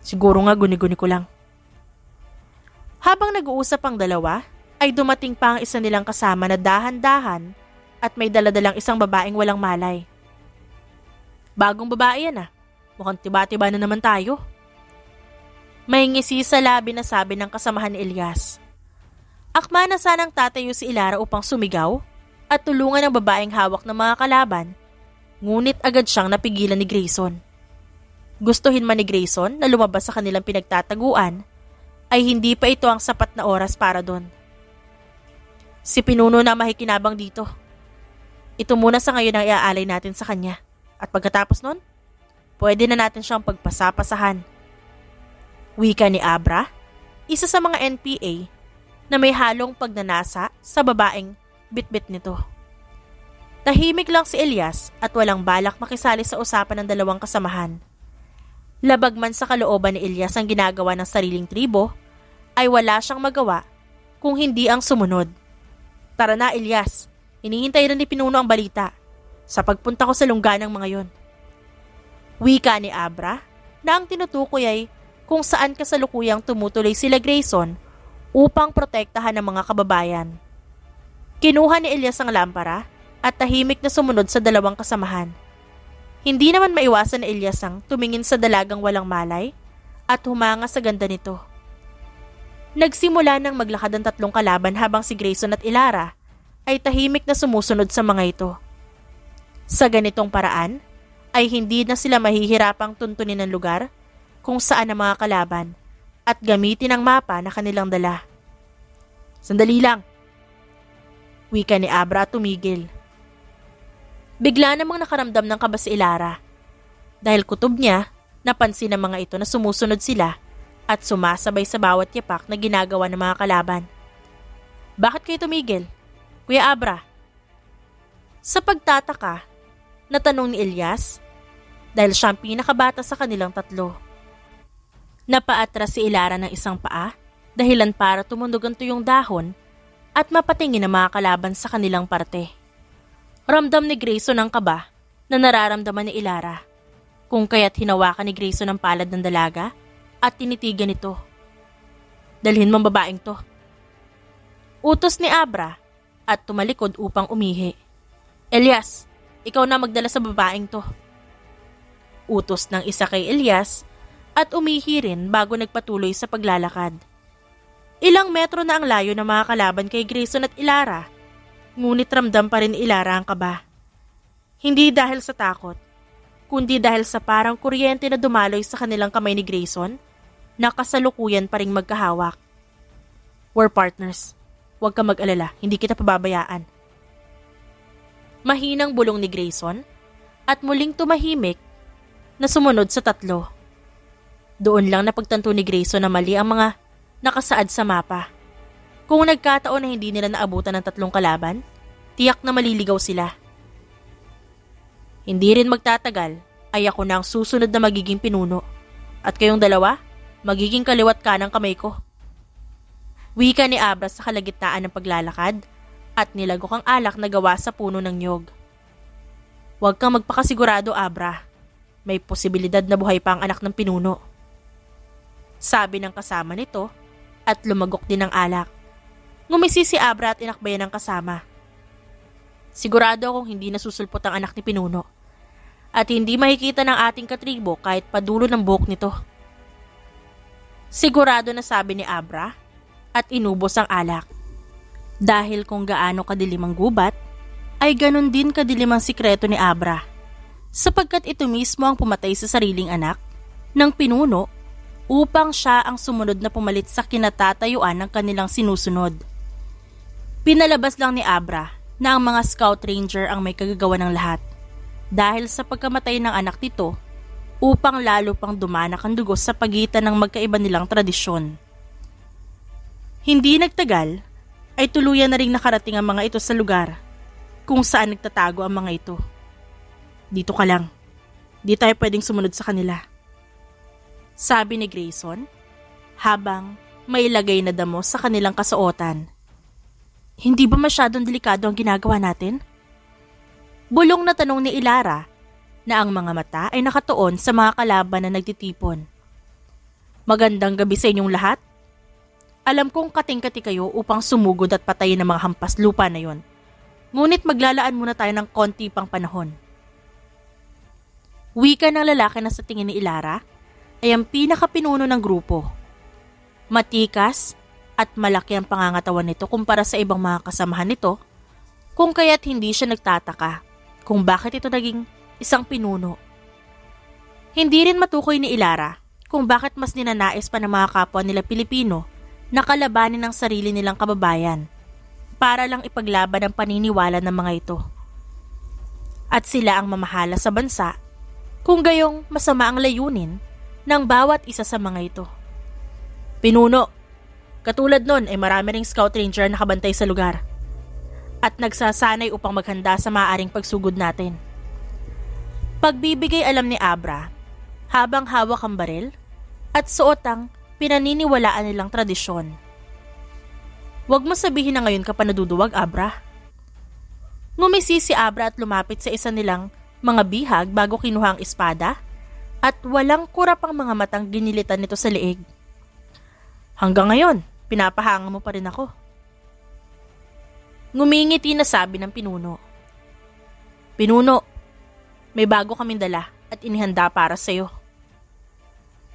Siguro nga guni-guni ko lang. Habang nag-uusap ang dalawa, ay dumating pa ang isa nilang kasama na dahan-dahan at may daladalang isang babaeng walang malay. Bagong babae yan ah. Mukhang tiba-tiba na naman tayo. May ngisi sa labi na sabi ng kasamahan ni Ilyas. Akma na sanang tatayo si Ilara upang sumigaw at tulungan ang babaeng hawak ng mga kalaban, ngunit agad siyang napigilan ni Grayson. Gustuhin man ni Grayson na lumabas sa kanilang pinagtataguan, ay hindi pa ito ang sapat na oras para doon. Si Pinuno na makikinabang dito. Ito muna sa ngayon ang iaalay natin sa kanya. At pagkatapos nun, pwede na natin siyang pagpasapasahan. Wika ni Abra, isa sa mga NPA na may halong pagnanasa sa babaeng bitbit nito. Tahimik lang si Ilyas at walang balak makisali sa usapan ng dalawang kasamahan. Labag man sa kalooban ni Ilyas ang ginagawa ng sariling tribo, ay wala siyang magawa kung hindi ang sumunod. Tara na, Ilyas. Hinihintay rin ni Pinuno ang balita sa pagpunta ko sa lungga ng mga yon. Wika ni Abra na ang tinutukoy ay kung saan kasalukuyang tumutuloy sila Grayson upang protektahan ang mga kababayan. Kinuha ni Ilyas ang lampara at tahimik na sumunod sa dalawang kasamahan. Hindi naman maiwasan ni Ilyas ang tumingin sa dalagang walang malay at humanga sa ganda nito. Nagsimula nang maglakad ang tatlong kalaban habang si Grayson at Ilara ay tahimik na sumusunod sa mga ito. Sa ganitong paraan ay hindi na sila mahihirapang tuntunin ang lugar kung saan ang mga kalaban at gamitin ang mapa na kanilang dala. Sandali lang. Wika ni Abra at tumigil. Bigla namang nakaramdam ng kaba si Ilara. Dahil kutob niya, napansin ng mga ito na sumusunod sila at sumasabay sa bawat yapak na ginagawa ng mga kalaban. Bakit kayo tumigil? Kuya Abra? Sa pagtataka, natanong ni Ilyas dahil siya ang pinakabata sa kanilang tatlo. Napaatras si Ilara ng isang paa, dahilan para tumundog ang tuyong dahon at mapatingin ang mga kalaban sa kanilang parte. Ramdam ni Grayson ang kaba na nararamdaman ni Ilara, kung kaya't hinawakan ni Grayson ang palad ng dalaga at tinitigan ito. Dalhin mong babaeng to. Utos ni Abra at tumalikod upang umihi. Elias, ikaw na magdala sa babaeng to. Utos ng isa kay Elias at umihi rin bago nagpatuloy sa paglalakad. Ilang metro na ang layo ng mga kalaban kay Grayson at Ilara, ngunit ramdam pa rin ni Ilara ang kaba. Hindi dahil sa takot, kundi dahil sa parang kuryente na dumaloy sa kanilang kamay ni Grayson na kasalukuyan pa ring magkahawak. We're partners. Huwag ka mag-alala, hindi kita pababayaan. Mahinang bulong ni Grayson at muling tumahimik na sumunod sa tatlo. Doon lang napagtanto ni Grayson na mali ang mga nakasaad sa mapa. Kung nagkataon na hindi nila naabutan ng 3 kalaban, tiyak na maliligaw sila. Hindi rin magtatagal ay ako na ang susunod na magiging pinuno at kayong dalawa, magiging kaliwat kanang kamay ko. Wika ni Abra sa kalagitnaan ng paglalakad at nilagok ang alak na gawa sa puno ng niyog. Huwag kang magpakasigurado, Abra. May posibilidad na buhay pa ang anak ng pinuno. Sabi ng kasama nito at lumagok din ng alak. Ngumisi si Abra at inakbayan ng kasama. Sigurado akong hindi nasusulpot ang anak ni pinuno at hindi makikita ng ating katribo kahit padulo ng buhok nito. Sigurado na sabi ni Abra at inubos ang alak. Dahil kung gaano kadilim ang gubat, ay ganun din kadilim ang sikreto ni Abra. Sapagkat ito mismo ang pumatay sa sariling anak ng pinuno upang siya ang sumunod na pumalit sa kinatatayuan ng kanilang sinusunod. Pinalabas lang ni Abra na ang mga scout ranger ang may kagagawa ng lahat dahil sa pagkamatay ng anak nito upang lalo pang dumanak ang dugo sa pagitan ng magkaiba nilang tradisyon. Hindi nagtagal ay tuluyan na ring nakarating ang mga ito sa lugar kung saan nagtatago ang mga ito. Dito ka lang. Di tayo pwedeng sumunod sa kanila. Sabi ni Grayson habang may lagay na damo sa kanilang kasuotan. Hindi ba masyadong delikado ang ginagawa natin? Bulong na tanong ni Ilara na ang mga mata ay nakatuon sa mga kalaban na nagtitipon. Magandang gabi sa inyong lahat. Alam kong kating-kati kayo upang sumugod at patayin ang mga hampas lupa na yon. Ngunit maglalaan muna tayo ng konti pang panahon. Wika ng lalaki na sa tingin ni Ilara ay ang pinakapinuno ng grupo. Matikas at malaki ang pangangatawan nito kumpara sa ibang mga kasamahan nito, kung kaya't hindi siya nagtataka kung bakit ito naging isang pinuno. Hindi rin matukoy ni Ilara kung bakit mas ninanais pa ng mga kapwa nila Pilipino na kalabanin ang sarili nilang kababayan para lang ipaglaban ang paniniwala ng mga ito. At sila ang mamahala sa bansa kung gayong masama ang layunin ng bawat isa sa mga ito. Pinuno, katulad nun ay marami ring scout ranger na nakabantay sa lugar at nagsasanay upang maghanda sa maaaring pagsugod natin. Pagbibigay alam ni Abra habang hawak ang baril at suot ang pinaniniwalaan nilang tradisyon. Huwag mo sabihin na ngayon ka pa naduduwag, Abra. Ngumisi si Abra at lumapit sa isa nilang mga bihag bago kinuha ang espada at walang kurap ang mga matang ginilitan nito sa leeg. Hanggang ngayon, pinapahanga mo pa rin ako. Ngumingiti na sabi ng pinuno. Pinuno, may bago kaming dala at inihanda para sa'yo.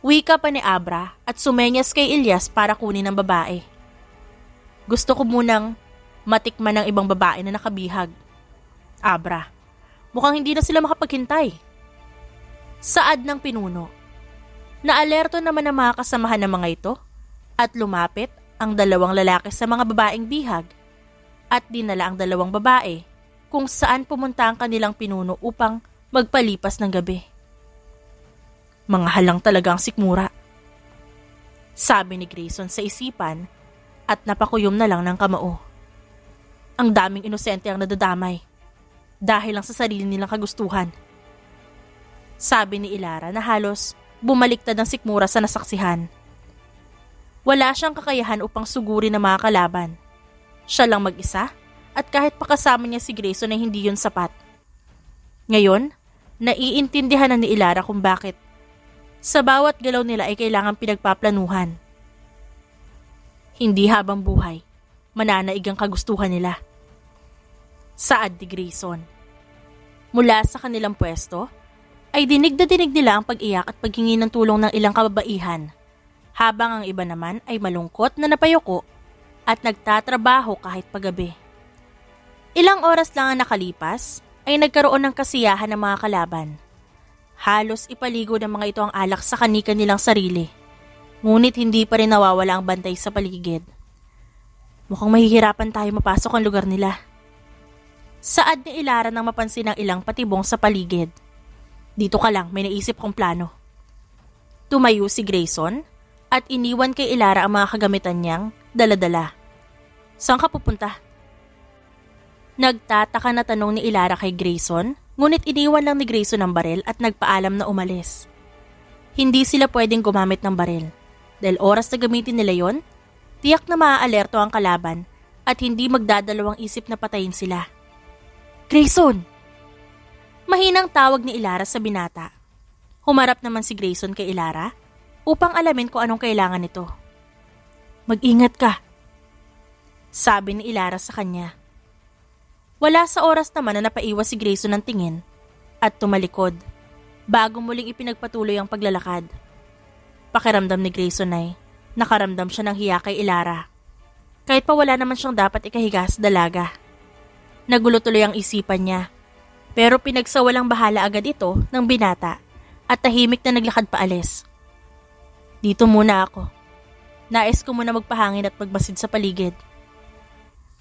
Wika pa ni Abra at sumenyas kay Ilyas para kunin ang babae. Gusto ko munang matikman ng ibang babae na nakabihag. Abra, mukhang hindi na sila makapaghintay. Saad ng pinuno. Naalerto naman ang mga kasamahan ng mga ito at lumapit ang 2 lalaki sa mga babaeng bihag at dinala ang 2 babae kung saan pumunta ang kanilang pinuno upang magpalipas ng gabi. Mga halang talaga ang sikmura. Sabi ni Grayson sa isipan at napakuyom na lang ng kamao. Ang daming inosente ang nadadamay dahil lang sa sarili nilang kagustuhan. Sabi ni Ilara na halos bumaliktad ang sikmura sa nasaksihan. Wala siyang kakayahan upang sugurin ang mga kalaban. Siya lang mag-isa at kahit pakasama niya si Grayson ay hindi yun sapat. Ngayon, naiintindihan na ni Ilara kung bakit sa bawat galaw nila ay kailangan pinagpaplanuhan. Hindi habang buhay, mananaig ang kagustuhan nila. Saad ni Grayson. Mula sa kanilang pwesto, ay dinig na dinig nila ang pag-iyak at paghingi ng tulong ng ilang kababaihan, habang ang iba naman ay malungkot na napayuko at nagtatrabaho kahit paggabi. Ilang oras lang ang nakalipas, ay nagkaroon ng kasiyahan ng mga kalaban. Halos ipaligo ng mga ito ang alak sa kanika nilang sarili. Ngunit hindi pa rin nawawala ang bantay sa paligid. Mukhang mahihirapan tayo mapasok ang lugar nila. Saad ni Ilara nang mapansin ang ilang patibong sa paligid. Dito ka lang, may naisip kong plano. Tumayo si Grayson at iniwan kay Ilara ang mga kagamitan niyang dala-dala. Saan ka pupunta? Nagtataka na tanong ni Ilara kay Grayson, ngunit iniwan lang ni Grayson ang baril at nagpaalam na umalis. Hindi sila pwedeng gumamit ng baril. Dahil oras na gamitin nila yon, tiyak na maaalerto ang kalaban at hindi magdadalawang isip na patayin sila. Grayson! Mahinang tawag ni Ilara sa binata. Humarap naman si Grayson kay Ilara upang alamin kung anong kailangan nito. Mag-ingat ka, sabi ni Ilara sa kanya. Wala sa oras naman na napaiwas si Grayson ng tingin at tumalikod bago muling ipinagpatuloy ang paglalakad. Pakiramdam ni Grayson ay nakaramdam siya ng hiya kay Ilara. Kahit pa wala naman siyang dapat ikahiga sa dalaga. Nagulo tuloy ang isipan niya, pero pinagsawalang bahala agad ito ng binata at tahimik na naglakad paalis. Dito muna ako. Nais ko muna magpahangin at magmasid sa paligid.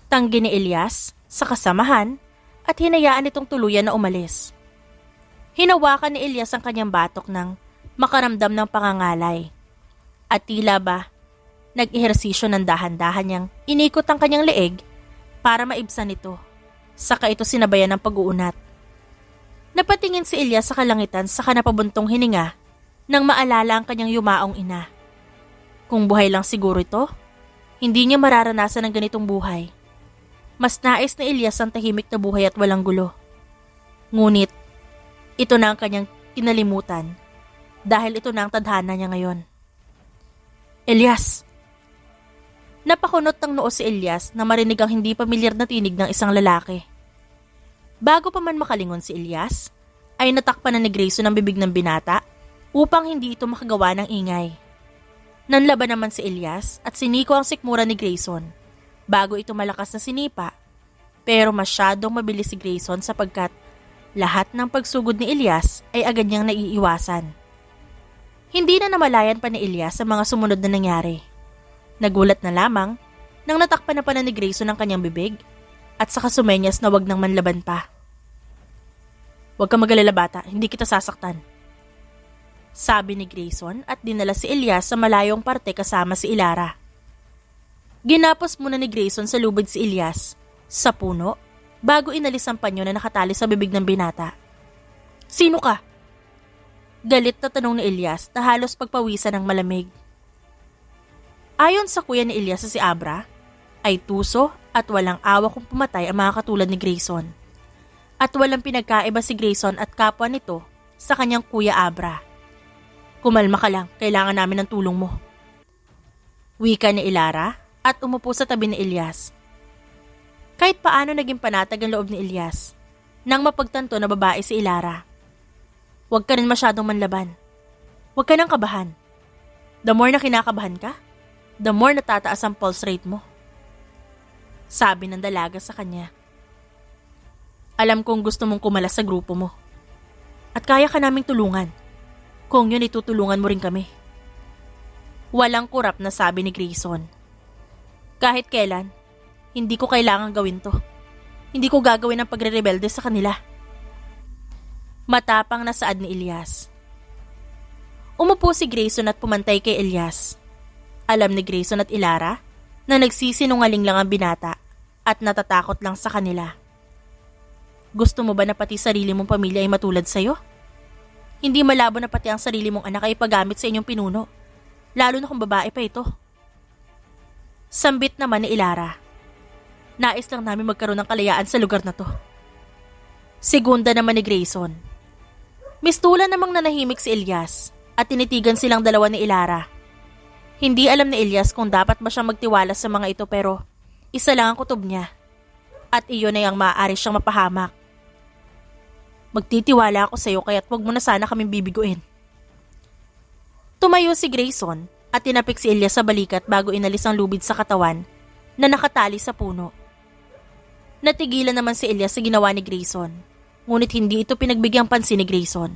Tanggi ni Elias sa kasamahan at hinayaan itong tuluyan na umalis. Hinawakan ni Elias ang kanyang batok ng makaramdam ng pangangalay. At tila ba, nag-ehersisyo ng dahan-dahan niyang inikot ang kanyang leeg para maibsan ito. Saka ito sinabayan ng pag-uunat. Napatingin si Elias sa kalangitan saka napabuntong hininga nang maalala ang kanyang yumaong ina. Kung buhay lang siguro ito, hindi niya mararanasan ang ganitong buhay. Mas nais na Elias ang tahimik na buhay at walang gulo. Ngunit, ito na ang kanyang kinalimutan dahil ito na ang tadhana niya ngayon. Elias! Napakunot ng noo si Elias na marinig ang hindi pamilyar na tinig ng isang lalaki. Bago pa man makalingon si Elias, ay natakpan na ni Grayson ang bibig ng binata upang hindi ito makagawa ng ingay. Nanlaban naman si Elias at siniko ang sikmura ni Grayson bago ito malakas na sinipa. Pero masyadong mabilis si Grayson sapagkat lahat ng pagsugod ni Elias ay agad niyang naiiwasan. Hindi na namalayan pa ni Elias sa mga sumunod na nangyari. Nagulat na lamang nang natakpan na pa ni Grayson ang kanyang bibig at saka sumenyas na wag nang manlaban pa. Huwag ka mag-alala bata, hindi kita sasaktan. Sabi ni Grayson at dinala si Elias sa malayong parte kasama si Ilara. Ginapos muna ni Grayson sa lubid si Elias sa puno bago inalis ang panyo na nakatali sa bibig ng binata. Sino ka? Galit na tanong ni Elias na halos pagpawisan ng malamig. Ayon sa kuya ni Elias sa si Abra, ay tuso at walang awa kung pumatay ang mga katulad ni Grayson. At walang pinagkaiba si Grayson at kapwa nito sa kanyang kuya Abra. Kumalma ka lang, kailangan namin ng tulong mo. Wika ni Ilara at umupo sa tabi ni Elias. Kahit paano naging panatag ang loob ni Elias nang mapagtanto na babae si Ilara. Huwag ka rin masyadong manlaban. Huwag ka nang kabahan. The more na kinakabahan ka, the more natataas ang pulse rate mo. Sabi ng dalaga sa kanya. Alam kong gusto mong kumalas sa grupo mo. At kaya ka naming tulungan. Kung yun itutulungan mo rin kami. Walang kurap na sabi ni Grayson. Kahit kailan, hindi ko kailangan gawin to. Hindi ko gagawin ang pagre-rebelde sa kanila. Matapang na saad ni Elias. Umupo si Grayson at pumantay kay Elias. Alam ni Grayson at Ilara na nagsisinungaling lang ang binata at natatakot lang sa kanila. Gusto mo ba na pati sarili mong pamilya ay matulad sa'yo? Hindi malabo na pati ang sarili mong anak ay ipagamit sa inyong pinuno, lalo na kung babae pa ito. Sambit naman ni Ilara. Nais lang namin magkaroon ng kalayaan sa lugar na to. Segunda naman ni Grayson. Mistulan namang nanahimik si Elias at tinitigan silang dalawa ni Ilara. Hindi alam ni Elias kung dapat ba siyang magtiwala sa mga ito pero isa lang ang kutob niya. At iyon ay ang maaari siyang mapahamak. Magtitiwala ako sa iyo kaya't wag mo na sana kaming bibiguin. Tumayo si Grayson at tinapik si Elias sa balikat bago inalis ang lubid sa katawan na nakatali sa puno. Natigilan naman si Elias sa ginawa ni Grayson, ngunit hindi ito pinagbigyan pansin ni Grayson.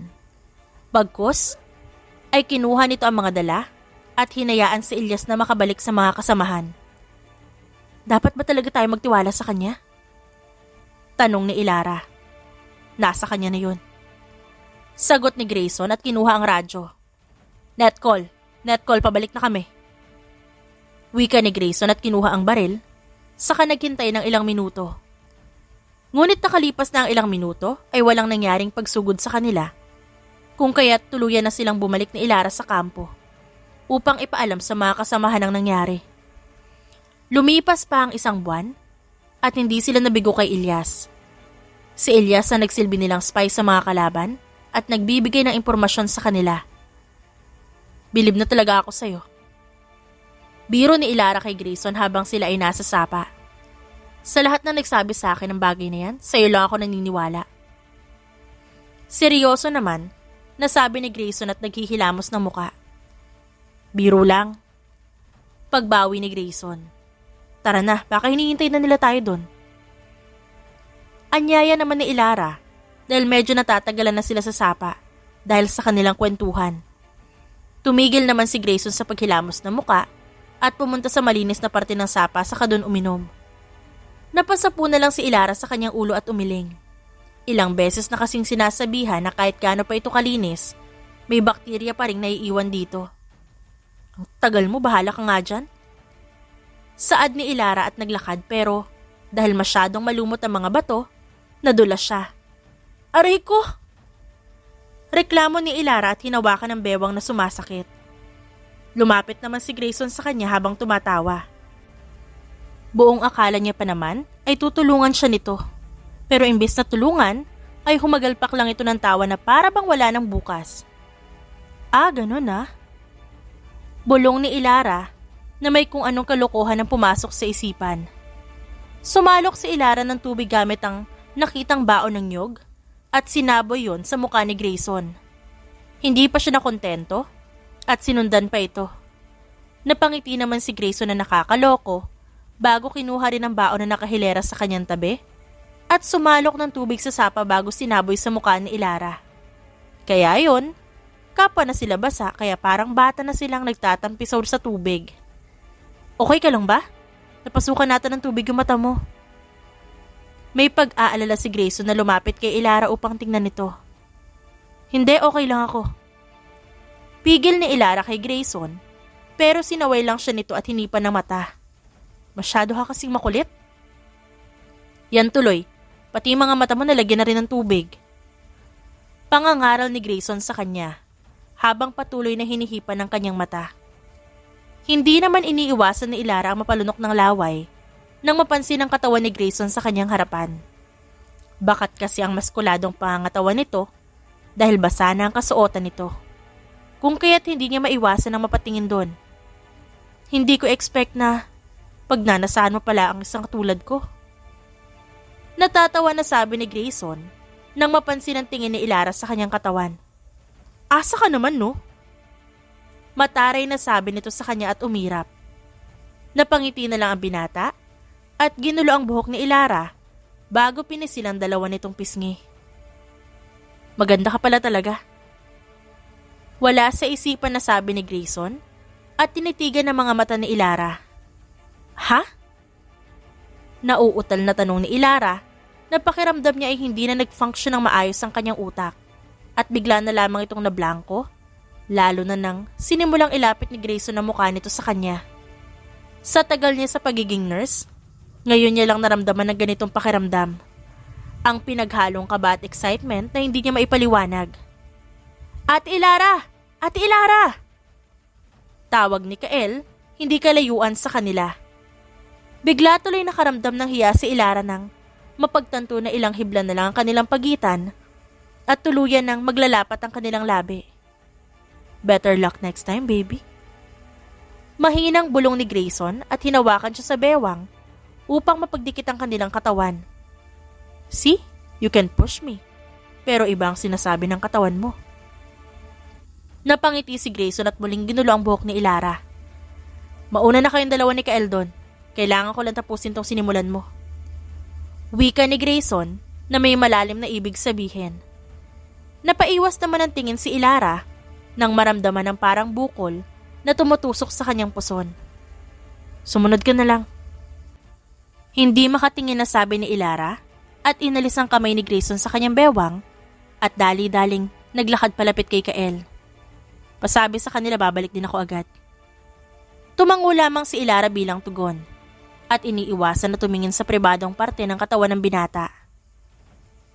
Bagkus, ay kinuha nito ang mga dala at hinayaan si Ilyas na makabalik sa mga kasamahan. Dapat ba talaga tayo magtiwala sa kanya? Tanong ni Ilara. Nasa kanya na yun. Sagot ni Grayson at kinuha ang radyo. Net call, pabalik na kami. Wika ni Grayson at kinuha ang baril, saka naghintay ng ilang minuto. Ngunit nakalipas na ang ilang minuto ay walang nangyaring pagsugod sa kanila, kung kaya't tuluyan na silang bumalik ni Ilara sa kampo upang ipaalam sa mga kasamahan ang nangyari. Lumipas pa ang 1 buwan at hindi sila nabigo kay Ilyas. Si Ilyas ang nagsilbi nilang spy sa mga kalaban at nagbibigay ng impormasyon sa kanila. Bilib na talaga ako sa'yo. Biro ni Ilara kay Grayson habang sila ay nasa sapa. Sa lahat na nagsabi sa akin ng bagay na yan, sa'yo lang ako naniniwala. Seryoso naman, nasabi ni Grayson at naghihilamos ng muka. Biro lang. Pagbawi ni Grayson. Tara na, baka hinihintay na nila tayo doon. Anyaya naman ni Ilara dahil medyo natatagalan na sila sa sapa dahil sa kanilang kwentuhan. Tumigil naman si Grayson sa paghilamos ng muka at pumunta sa malinis na parte ng sapa saka doon uminom. Napasapu na lang si Ilara sa kanyang ulo at umiling. Ilang beses na kasing sinasabihan na kahit gaano pa ito kalinis, may bakterya pa rin naiiwan dito. Ang tagal mo, bahala ka nga dyan. Saad ni Ilara at naglakad pero dahil masyadong malumot ang mga bato, nadulas siya. Aray ko! Reklamo ni Ilara at hinawakan ng bewang na sumasakit. Lumapit naman si Grayson sa kanya habang tumatawa. Buong akala niya pa naman ay tutulungan siya nito. Pero imbes na tulungan, ay humagalpak lang ito ng tawa na para bang wala ng bukas. Ganun ah. Bulong ni Ilara na may kung anong kalokohan ang pumasok sa isipan. Sumalok si Ilara ng tubig gamit ang nakitang baon ng nyog at sinaboy yon sa mukha ni Grayson. Hindi pa siya nakontento at sinundan pa ito. Napangiti naman si Grayson na nakakaloko bago kinuha rin ang baon na nakahilera sa kanyang tabi at sumalok ng tubig sa sapa bago sinaboy sa mukha ni Ilara. Kaya yon, kapwa na sila basa kaya parang bata na silang nagtatampisaw sa tubig. Okay ka lang ba? Napasukan natin ng tubig yung mata mo. May pag-aalala si Grayson na lumapit kay Ilara upang tingnan ito. Hindi, okay lang ako. Pigil ni Ilara kay Grayson, pero sinaway lang siya nito at hinipan ng mata. Masyado ka kasing makulit. Yan tuloy, pati mga mata mo nalagyan na rin ng tubig. Pangangaral ni Grayson sa kanya, habang patuloy na hinihipan ng kanyang mata. Hindi naman iniiwasan ni Ilara ang mapalunok ng laway nang mapansin ang katawan ni Grayson sa kanyang harapan. Bakat kasi ang maskuladong pangangatawan nito dahil basa na ang kasuotan nito. Kung kaya't hindi niya maiwasan ang mapatingin doon. Hindi ko expect na pagnanasaan mo pala ang isang katulad ko. Natatawa na sabi ni Grayson nang mapansin ang tingin ni Ilara sa kanyang katawan. Asa ka naman no? Mataray na sabi nito sa kanya at umirap. Napangiti na lang ang binata at ginulo ang buhok ni Ilara bago pinisil ang dalawa nitong pisngi. Maganda ka pala talaga. Wala sa isipan na sabi ni Grayson at tinitigan ng mga mata ni Ilara. Ha? Nauutal na tanong ni Ilara na pakiramdam niya ay hindi na nag-function ng maayos ang kanyang utak at bigla na lamang itong nablangko, lalo na nang sinimulang ilapit ni Grayson ang mukha nito sa kanya. Sa tagal niya sa pagiging nurse, ngayon niya lang naramdaman ng ganitong pakiramdam. Ang pinaghalong kaba at excitement na hindi niya maipaliwanag. Ate Ilara! Ate Ilara! Tawag ni Kael, hindi kalayuan sa kanila. Bigla tuloy nakaramdam ng hiya si Ilara nang mapagtanto na ilang hibla na lang ang kanilang pagitan at tuluyan nang maglalapat ang kanilang labi. Better luck next time, baby. Mahinang bulong ni Grayson at hinawakan siya sa bewang upang mapagdikit ang kanilang katawan. See, you can push me. Pero iba ang sinasabi ng katawan mo. Napangiti si Grayson at muling ginulo ang buhok ni Ilara. Mauna na kayong dalawa ni Kael doon. Kailangan ko lang tapusin tong sinimulan mo. Wika ni Grayson na may malalim na ibig sabihin. Napaiwas naman ang tingin si Ilara nang maramdaman ng parang bukol na tumutusok sa kanyang puson. Sumunod ka na lang. Hindi makatingin na sabi ni Ilara at inalis ang kamay ni Grayson sa kanyang bewang at dali-daling naglakad palapit kay Kael. Pasabi sa kanila babalik din ako agad. Tumango lamang si Ilara bilang tugon at iniiwasan na tumingin sa pribadong parte ng katawan ng binata.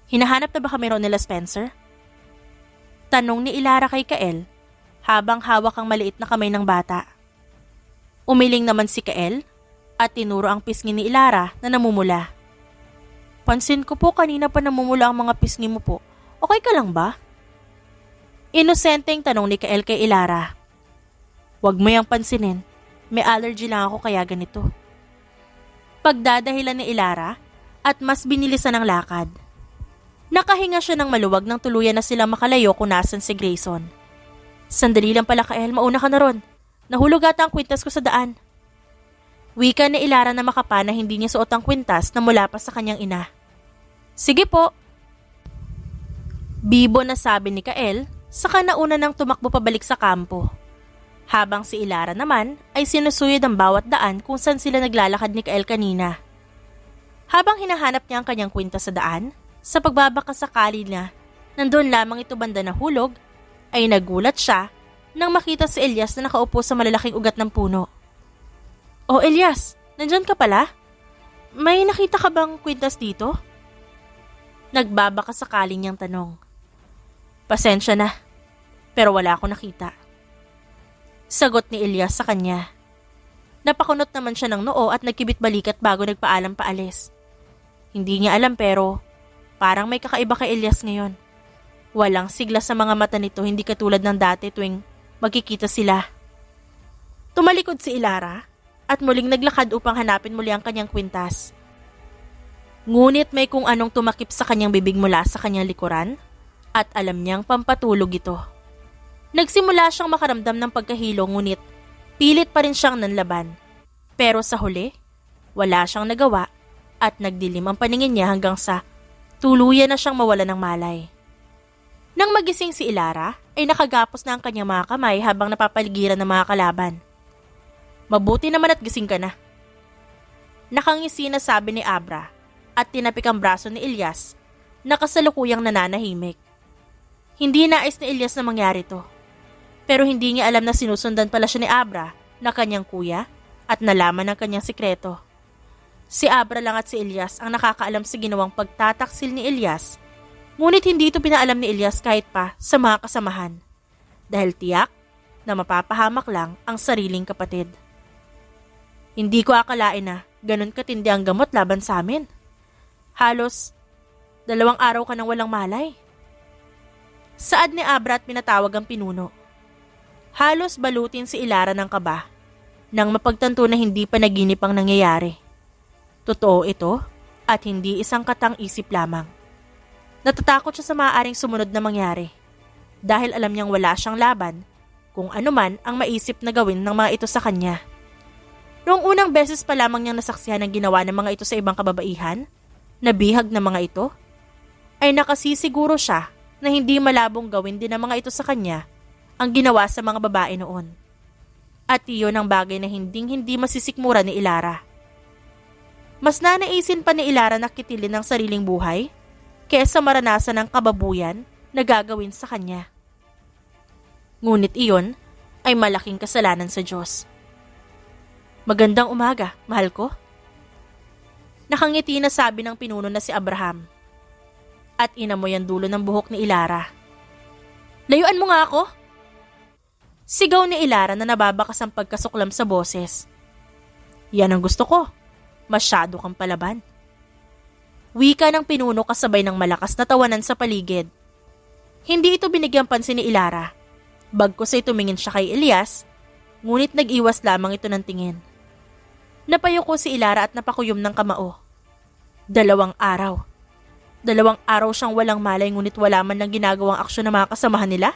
Hinahanap na ba kami ron nila Spencer? Tanong ni Ilara kay Kael habang hawak ang maliit na kamay ng bata. Umiling naman si Kael at tinuro ang pisngi ni Ilara na namumula. Pansin ko po kanina pa namumula ang mga pisngi mo po. Okay ka lang ba? Inosenteng tanong ni Kael kay Ilara. Huwag mo yang pansinin. May allergy lang ako kaya ganito. Pagdadahilan ni Ilara at mas binilisan ang lakad. Nakahinga siya ng maluwag nang tuluyan na silang makalayo kung nasan si Grayson. Sandali lang pala Kael, mauna ka na ron. Nahulog ata ang kwintas ko sa daan. Wika ni Ilara na makapa na hindi niya suot ang kwintas na mula pa sa kanyang ina. Sige po. Bibo na sabi ni Kael, saka nauna nang tumakbo pabalik sa kampo. Habang si Ilara naman ay sinusuyod ang bawat daan kung saan sila naglalakad ni Kael kanina. Habang hinahanap niya ang kanyang kwintas sa daan, sa pagbabakasakali na nandun lamang ito banda na hulog, ay nagulat siya nang makita si Elias na nakaupo sa malalaking ugat ng puno. Oh Elias, nandyan ka pala? May nakita ka bang kwintas dito? Nagbabakasakaling niyang tanong. Pasensya na, pero wala akong nakita. Sagot ni Elias sa kanya. Napakunot naman siya ng noo at nagkibit balikat bago nagpaalam paalis. Hindi niya alam pero parang may kakaiba kay Elias ngayon. Walang sigla sa mga mata nito, hindi katulad ng dati tuwing magkikita sila. Tumalikod si Ilara at muling naglakad upang hanapin muli ang kanyang kwintas. Ngunit may kung anong tumakip sa kanyang bibig mula sa kanyang likuran at alam niyang pampatulog ito. Nagsimula siyang makaramdam ng pagkahilo ngunit pilit pa rin siyang nanlaban. Pero sa huli, wala siyang nagawa at nagdilim ang paningin niya hanggang sa tuluyan na siyang mawala ng malay. Nang magising si Ilara ay nakagapos na ang kanyang mga kamay habang napapaligiran ng mga kalaban. Mabuti naman at gising ka na. Nakangisi na sabi ni Abra at tinapik ang braso ni Elias na kasalukuyang nananahimik. Hindi nais ni Elias na mangyari to. Pero hindi niya alam na sinusundan pala siya ni Abra na kanyang kuya at nalaman ng kanyang sikreto. Si Abra lang at si Elias ang nakakaalam sa ginawang pagtataksil ni Elias, ngunit hindi ito pinaalam ni Elias kahit pa sa mga kasamahan dahil tiyak na mapapahamak lang ang sariling kapatid. Hindi ko akalain na ganun katindi ang gamot laban sa amin. Halos 2 araw ka nang walang malay. Saad ni Abra at pinatawag ang pinuno. Halos balutin si Ilara ng kaba nang mapagtanto na hindi pa naginip ang nangyayari. Totoo ito at hindi isang katang-isip lamang. Natatakot siya sa maaaring sumunod na mangyari dahil alam niyang wala siyang laban kung anuman ang maisip na gawin ng mga ito sa kanya. Noong unang beses pa lamang niyang nasaksihan ang ginawa ng mga ito sa ibang kababaihan, na bihag ng mga ito, ay nakasisiguro siya na hindi malabong gawin din ng mga ito sa kanya ang ginawa sa mga babae noon. At iyon ang bagay na hindi masisikmura ni Ilara. Mas nanaisin pa ni Ilara na kitilin ng sariling buhay kaysa maranasan ng kababuyan na gagawin sa kanya. Ngunit iyon ay malaking kasalanan sa Diyos. Magandang umaga, mahal ko. Nakangiti na sabi ng pinuno na si Abraham. At inamoy ang dulo ng buhok ni Ilara. Layuan mo nga ako! Sigaw ni Ilara na nababakas ang pagkasuklam sa boses. Yan ang gusto ko. Masyado kang palaban. Wika ng pinuno kasabay ng malakas na tawanan sa paligid. Hindi ito binigyang pansin ni Ilara. Bagkus ay tumingin siya kay Elias, ngunit nag-iwas lamang ito ng tingin. Napayuko si Ilara at napakuyom ng kamao. 2 araw. 2 araw siyang walang malay ngunit wala man lang ginagawang aksyon ng mga kasamahan nila.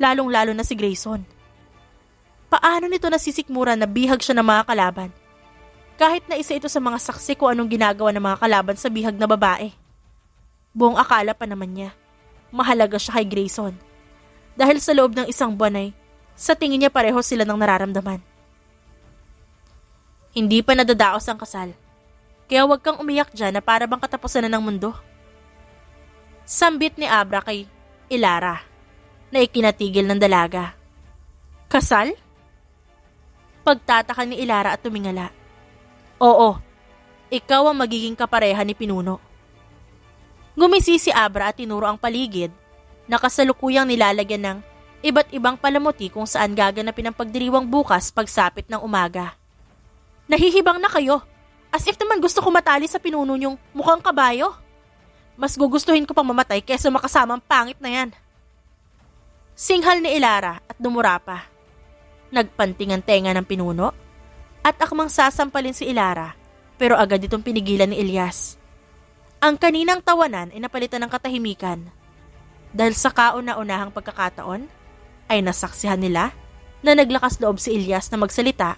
Lalong-lalo na si Grayson. Paano nito nasisikmura na bihag siya ng mga kalaban? Kahit na isa ito sa mga saksi kung anong ginagawa ng mga kalaban sa bihag na babae. Buong akala pa naman niya, mahalaga siya kay Grayson. Dahil sa loob ng 1 buwan ay Sa tingin niya pareho sila ng nararamdaman. Hindi pa nadadaos ang kasal, kaya huwag kang umiyak dyan na para bang katapusan na ng mundo. Sambit ni Abra kay Ilara na ikinatigil ng dalaga. Kasal? Pagtataka ni Ilara at tumingala. Oo, ikaw ang magiging kapareha ni Pinuno. Gumisi si Abra at tinuro ang paligid na kasalukuyang nilalagyan ng iba't ibang palamuti kung saan gaganapin ang pagdiriwang bukas pagsapit ng umaga. Nahihibang na kayo, as if naman gusto ko matali sa pinuno niyong mukhang kabayo. Mas gugustuhin ko pang mamatay kaysa makasamang pangit na yan. Singhal ni Ilara at dumura pa. Nagpanting ang tenga ng pinuno at akmang sasampalin si Ilara pero agad itong pinigilan ni Elias. Ang kaninang tawanan ay napalitan ng katahimikan dahil sa kauna-unahang pagkakataon ay nasaksihan nila na naglakas loob si Elias na magsalita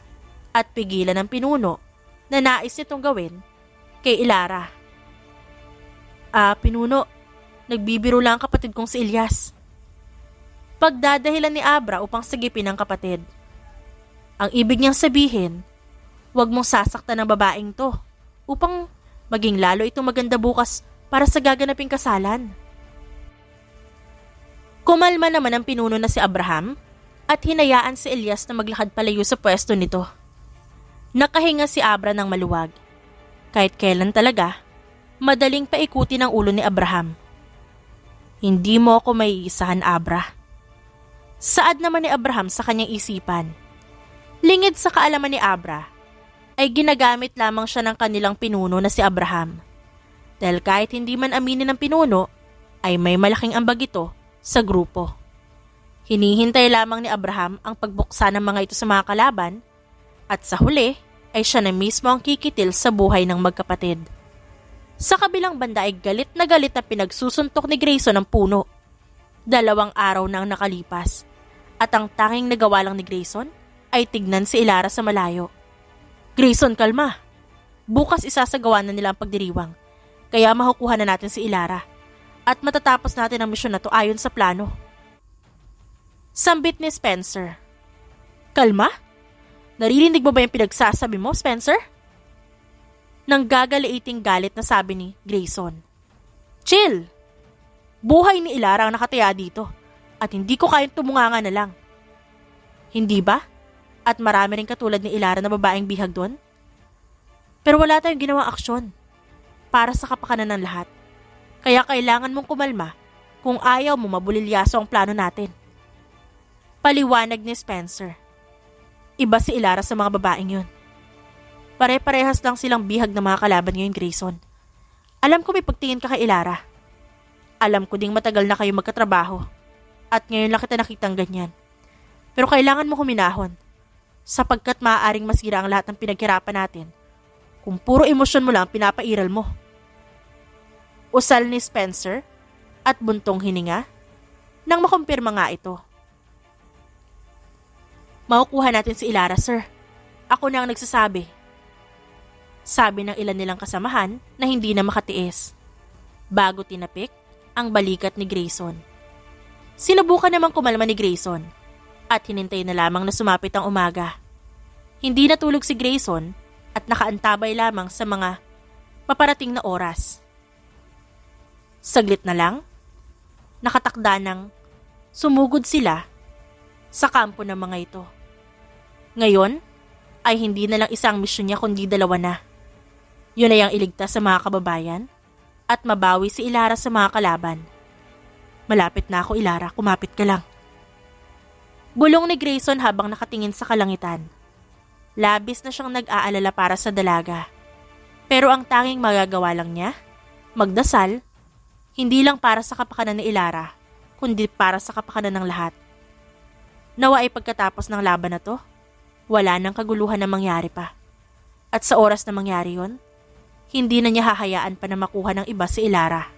at pigilan ng pinuno na nais nitong gawin kay Ilara. Pinuno, nagbibiro lang ang kapatid kong si Elias. Pagdadahilan ni Abra upang sagipin ang kapatid. Ang ibig niyang sabihin, huwag mong sasaktan ng babaeng to upang maging lalo itong maganda bukas para sa gaganaping kasalan. Kumalma naman ang pinuno na si Abraham at hinayaan si Elias na maglakad palayo sa pwesto nito. Nakahinga si Abra ng maluwag. Kahit kailan talaga, madaling paikuti ng ulo ni Abraham. Hindi mo ako maiisahan, Abra. Saad naman ni Abraham sa kanyang isipan. Lingid sa kaalaman ni Abra, ay ginagamit lamang siya ng kanilang pinuno na si Abraham. Dahil kahit hindi man aminin ng pinuno, ay may malaking ambag ito sa grupo. Hinihintay lamang ni Abraham ang pagbuksa ng mga ito sa mga kalaban at sa huli ay siya na mismo ang kikitil sa buhay ng magkapatid. Sa kabilang banda ay galit na pinagsusuntok ni Grayson ang puno. 2 araw na ang nakalipas at ang tanging nagawa lang ni Grayson ay tignan si Ilara sa malayo. Grayson, kalma. Bukas isasagawa na nila ang pagdiriwang kaya makukuha na natin si Ilara at matatapos natin ang misyon na to ayon sa plano. Sambit ni Spencer. Kalma? Naririnig mo ba yung pinagsasabi mo, Spencer? Nang gagaliiting galit na sabi ni Grayson. Chill! Buhay ni Ilara ang nakataya dito at hindi ko kayang tumunganga na lang. Hindi ba? At marami rin katulad ni Ilara na babaeng bihag doon? Pero wala tayong ginawang aksyon para sa kapakanan ng lahat. Kaya kailangan mong kumalma kung ayaw mo mabulilyaso ang plano natin. Paliwanag ni Spencer. Iba si Ilara sa mga babaeng yun. Pare-parehas lang silang bihag ng mga kalaban ngayon, Grayson. Alam ko may pagtingin ka kay Ilara. Alam ko ding matagal na kayo magkatrabaho. At ngayon lang kita nakitang ganyan. Pero kailangan mo huminahon. Sapagkat maaaring masira ang lahat ng pinaghirapan natin kung puro emosyon mo lang pinapairal mo. Usal ni Spencer at buntong hininga nang makumpirma nga ito. Makukuha natin si Ilara, sir. Ako na ang nagsasabi. Sabi ng ilan nilang kasamahan na hindi na makatiis. Bago tinapik ang balikat ni Grayson. Sinubukan namang kumalma ni Grayson at hinintay na lamang na sumapit ang umaga. Hindi natulog si Grayson at nakaantabay lamang sa mga paparating na oras. Saglit na lang, nakatakda ng sumugod sila sa kampo ng mga ito. Ngayon ay hindi na lang isang misyon niya kundi 2 na. Yun ay ang iligtas sa mga kababayan at mabawi si Ilara sa mga kalaban. Malapit na ako, Ilara, kumapit ka lang. Bulong ni Grayson habang nakatingin sa kalangitan. Labis na siyang nag-aalala para sa dalaga. Pero ang tanging magagawa lang niya, magdasal, hindi lang para sa kapakanan ni Ilara, kundi para sa kapakanan ng lahat. Nawa ay pagkatapos ng laban na to, wala nang kaguluhan na mangyari pa. At sa oras na mangyari yon, hindi na niya hahayaan pa na makuha ng iba si Ilara.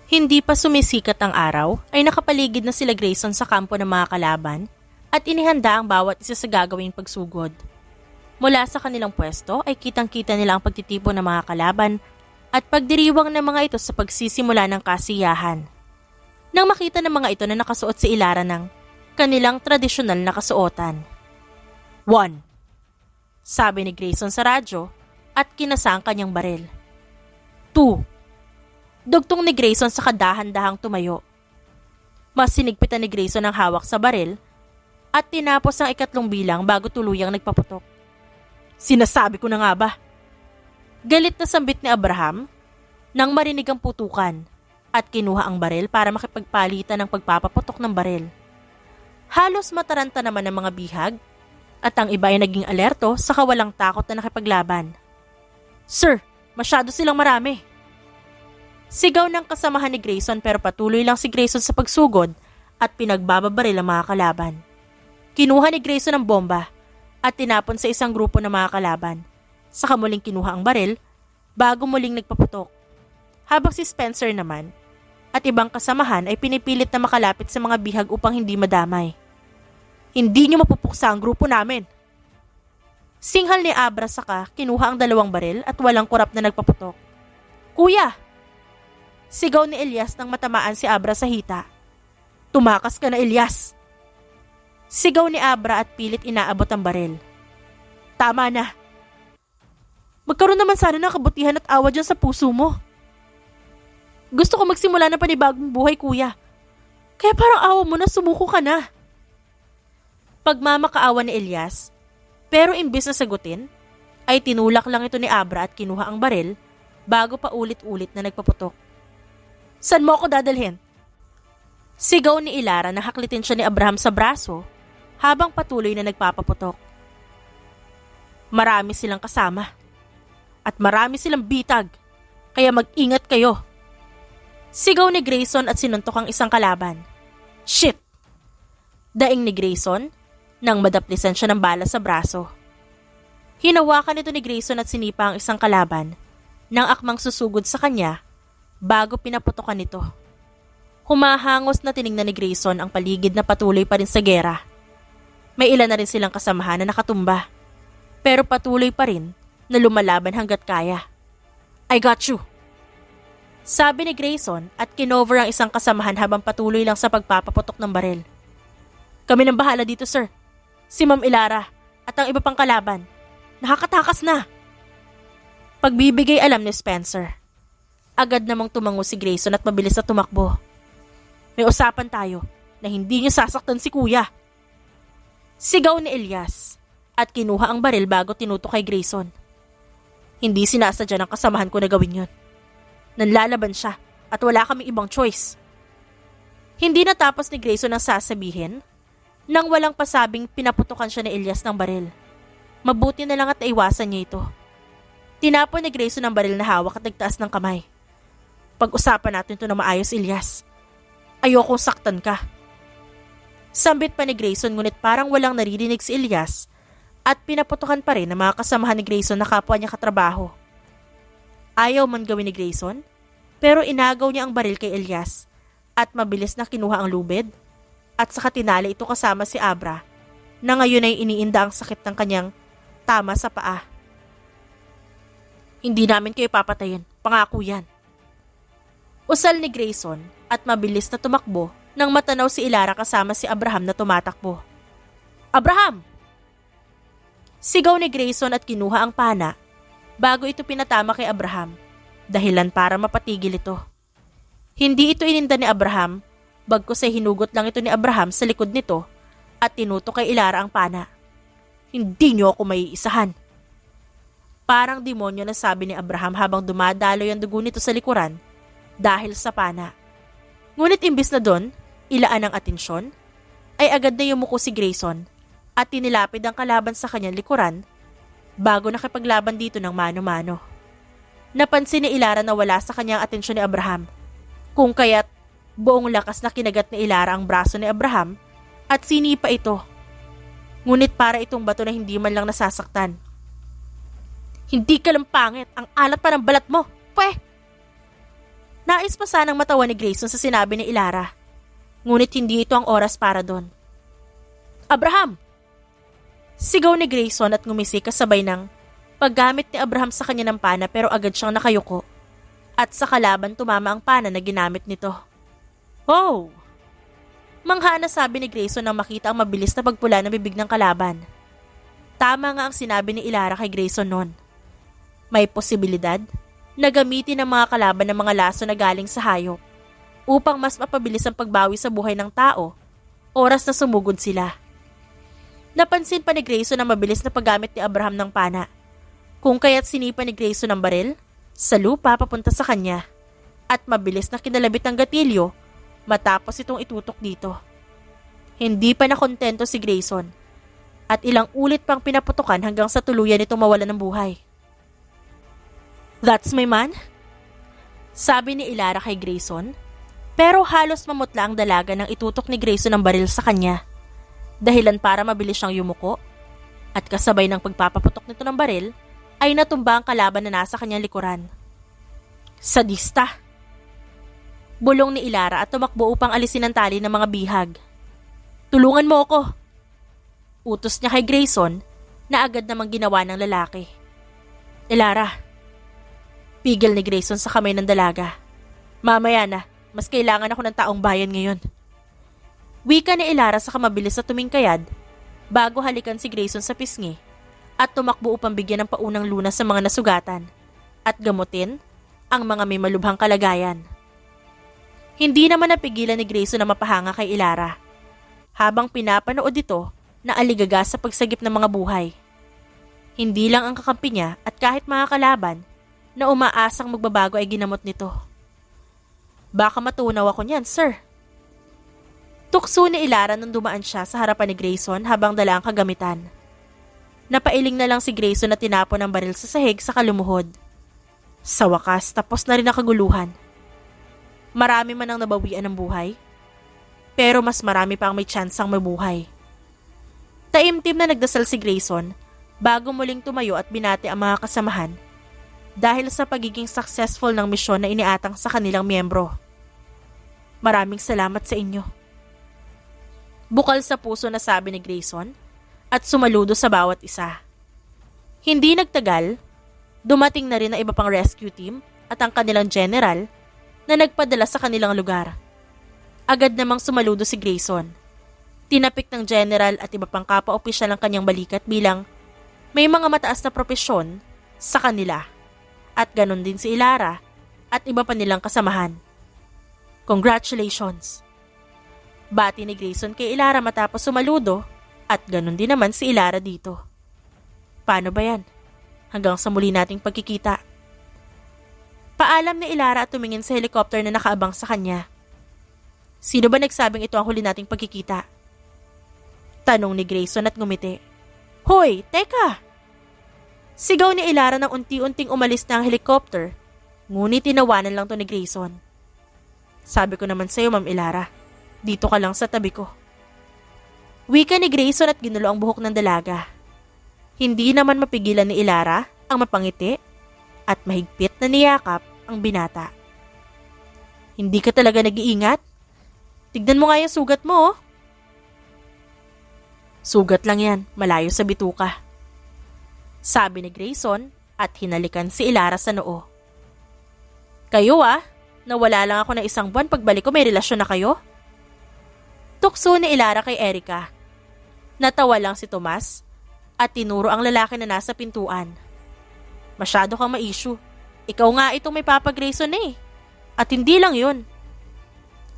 Hindi pa sumisikat ang araw ay nakapaligid na sila Grayson sa kampo ng mga kalaban at inihanda ang bawat isa sa gagawing pagsugod. Mula sa kanilang pwesto ay kitang-kita nila ang pagtitipon ng mga kalaban at pagdiriwang ng mga ito sa pagsisimula ng kasiyahan. Nang makita ng mga ito na nakasuot si Ilara ng kanilang tradisyonal na kasuotan. 1. Sabi ni Grayson sa radyo at kinasa ang kanyang baril. 2. Dugtong ni Grayson sa kadahan-dahang tumayo. Mas sinigpitan ni Grayson ang hawak sa baril at tinapos ang 3 bilang bago tuluyang nagpaputok. Sinasabi ko na nga ba? Galit na sambit ni Abraham nang marinig ang putukan at kinuha ang baril para makipagpalitan ng pagpapaputok ng baril. Halos mataranta naman ang mga bihag at ang iba ay naging alerto sa kawalang takot na nakipaglaban. Sir, masyado silang marami. Sigaw ng kasamahan ni Grayson pero patuloy lang si Grayson sa pagsugod at pinagbababaril ang mga kalaban. Kinuha ni Grayson ang bomba at tinapon sa isang grupo ng mga kalaban. Saka muling kinuha ang baril bago muling nagpaputok. Habang si Spencer naman at ibang kasamahan ay pinipilit na makalapit sa mga bihag upang hindi madamay. Hindi niyo mapupuksa ang grupo namin. Singhal ni Abra saka kinuha ang 2 baril at walang kurap na nagpaputok. Kuya! Sigaw ni Elias nang matamaan si Abra sa hita. Tumakas ka na, Elias! Sigaw ni Abra at pilit inaabot ang baril. Tama na. Magkaroon naman sana ng kabutihan at awa dyan sa puso mo. Gusto ko magsimula ng panibagong buhay, kuya. Kaya parang awa mo na sumuko ka na. Pagmamakaawa ni Elias, pero imbis na sagutin, ay tinulak lang ito ni Abra at kinuha ang baril bago pa ulit-ulit na nagpaputok. San mo ako dadalhin? Sigaw ni Ilara na haklitin siya ni Abraham sa braso habang patuloy na nagpapaputok. Marami silang kasama at marami silang bitag, kaya mag-ingat kayo. Sigaw ni Grayson at sinuntok ang isang kalaban. Shit! Daing ni Grayson nang madaplisan siya ng bala sa braso. Hinawakan ito ni Grayson at sinipa ang isang kalaban nang akmang susugod sa kanya bago pinaputokan nito. Humahangos na tiningnan ni Grayson ang paligid na patuloy pa rin sa gera. May ilan na rin silang kasamahan na nakatumba, pero patuloy pa rin na lumalaban hanggat kaya. I got you! Sabi ni Grayson at kinover ang isang kasamahan habang patuloy lang sa pagpapaputok ng baril. Kami nang bahala dito, sir. Si Ma'am Ilara at ang iba pang kalaban. Nakakatakas na! Pagbibigay alam ni Spencer. Agad namang tumango si Grayson at mabilis na tumakbo. May usapan tayo na hindi niyo sasaktan si kuya. Sigaw ni Elias at kinuha ang baril bago tinutok kay Grayson. Hindi sinasadya ng kasamahan ko na gawin yun. Nanlalaban siya at wala kaming ibang choice. Hindi natapos ni Grayson ang sasabihin nang walang pasabing pinaputokan siya ni Elias ng baril. Mabuti na lang at naiwasan niya ito. Tinapon ni Grayson ang baril na hawak at nagtaas ng kamay. Pag-usapan natin ito na maayos, Elias. Ayokong saktan ka. Sambit pa ni Grayson ngunit parang walang naririnig si Elias at pinaputokan pa rin ang mga kasamahan ni Grayson na kapwa niya katrabaho. Ayaw man gawin ni Grayson pero inagaw niya ang baril kay Elias at mabilis na kinuha ang lubid at saka tinali ito kasama si Abra na ngayon ay iniinda ang sakit ng kanyang tama sa paa. Hindi namin kayo papatayin, pangako yan. Usal ni Grayson at mabilis na tumakbo nang matanaw si Ilara kasama si Abraham na tumatakbo. Abraham! Sigaw ni Grayson at kinuha ang pana bago ito pinatama kay Abraham, dahilan para mapatigil ito. Hindi ito ininda ni Abraham, bagkus ay hinugot lang ito ni Abraham sa likod nito at tinutok kay Ilara ang pana. Hindi niyo ako maiisahan. Parang demonyo na sabi ni Abraham habang dumadaloy ang dugo nito sa likuran dahil sa pana. Ngunit imbis na doon, ilaan ang atensyon, ay agad na yumuko si Grayson at tinilapid ang kalaban sa kanyang likuran bago nakipaglaban dito ng mano-mano. Napansin ni Ilara na wala sa kanyang atensyon ni Abraham, kung kaya't buong lakas na kinagat ni Ilara ang braso ni Abraham at sinipa ito. Ngunit para itong bato na hindi man lang nasasaktan. Hindi ka lang pangit, ang alat pa ng balat mo, pweh! Nais pa sanang matawa ni Grayson sa sinabi ni Ilara, ngunit hindi ito ang oras para doon. Abraham! Sigaw ni Grayson at ngumisi kasabay ng paggamit ni Abraham sa kanya ng pana pero agad siyang nakayuko at sa kalaban tumama ang pana na ginamit nito. Oh! Mangha na sabi ni Grayson nang makita ang mabilis na pagpula ng bibig ng kalaban. Tama nga ang sinabi ni Ilara kay Grayson noon. May posibilidad na gamitin ng mga kalaban ng mga laso na galing sa hayop upang mas mapabilis ang pagbawi sa buhay ng tao oras na sumugod sila. Napansin pa ni Grayson ang mabilis na paggamit ni Abraham ng pana, kung kaya't sinipa ni Grayson ang baril sa lupa papunta sa kanya at mabilis na kinalabit ang gatilyo matapos itong itutok dito. Hindi pa nakontento si Grayson at ilang ulit pang pinaputukan hanggang sa tuluyan itong mawalan ng buhay. "That's my man?" sabi ni Ilara kay Grayson, pero halos mamutla ang dalaga nang itutok ni Grayson ang baril sa kanya. Dahilan para mabilis siyang yumuko at kasabay ng pagpapaputok nito ng baril ay natumba ang kalaban na nasa kanyang likuran. Sadista! Bulong ni Ilara at tumakbo upang alisin ang tali ng mga bihag. "Tulungan mo ako!" Utos niya kay Grayson na agad namang ginawa ng lalaki. "Ilara!" Pigil ni Grayson sa kamay ng dalaga. "Mamaya na, mas kailangan ako ng taong bayan ngayon." Wika ni Ilara sa kamabilis na tumingkayad bago halikan si Grayson sa pisngi at tumakbo upang bigyan ng paunang lunas sa mga nasugatan at gamutin ang mga may malubhang kalagayan. Hindi naman napigilan ni Grayson na mapahanga kay Ilara habang pinapanood ito na aligaga sa pagsagip ng mga buhay. Hindi lang ang kakampi niya at kahit mga kalaban na umaasang magbabago ay ginamot nito. "Baka matunaw ako niyan, sir." Tukso ni Ilara nung dumaan siya sa harapan ni Grayson habang dala ang kagamitan. Napailing na lang si Grayson na tinapon ang baril sa sahig sa kalumuhod. Sa wakas, tapos na rin ang kaguluhan. Marami man ang nabawian ng buhay, pero mas marami pa ang may tsansang mabuhay. Taimtim na nagdasal si Grayson bago muling tumayo at binati ang mga kasamahan dahil sa pagiging successful ng misyon na iniatang sa kanilang miyembro. "Maraming salamat sa inyo." Bukal sa puso na sabi ni Grayson at sumaludo sa bawat isa. Hindi nagtagal, dumating na rin ang iba pang rescue team at ang kanilang general na nagpadala sa kanilang lugar. Agad namang sumaludo si Grayson. Tinapik ng general at iba pang kapwa-opisyal ang kanyang balikat bilang may mga mataas na propesyon sa kanila at ganon din si Ilara at iba pa nilang kasamahan. "Congratulations!" Bati ni Grayson kay Ilara matapos sumaludo at ganon din naman si Ilara dito. "Paano ba yan? Hanggang sa muli nating pagkikita." Paalam ni Ilara at tumingin sa helicopter na nakaabang sa kanya. "Sino ba nagsabing ito ang huli nating pagkikita?" Tanong ni Grayson at ngumiti. "Hoy, teka!" Sigaw ni Ilara nang unti-unting umalis na ang helicopter, ngunit tinawanan lang to ni Grayson. "Sabi ko naman sa'yo, Ma'am Ilara, dito ka lang sa tabi ko." Wika ni Grayson at ginulo ang buhok ng dalaga. Hindi naman mapigilan ni Ilara ang mapangiti at mahigpit na niyakap ang binata. "Hindi ka talaga nag-iingat? Tignan mo nga yung sugat mo, oh." "Sugat lang yan, malayo sa bituka," sabi ni Grayson at hinalikan si Ilara sa noo. "Kayo nawala lang ako ng 1 buwan, pagbalik ko may relasyon na kayo?" Tukso ni Ilara kay Erica. Natawa lang si Tomas at tinuro ang lalaki na nasa pintuan. "Masyado kang ma-issue. Ikaw nga itong may Papa Grayson eh. At hindi lang yun."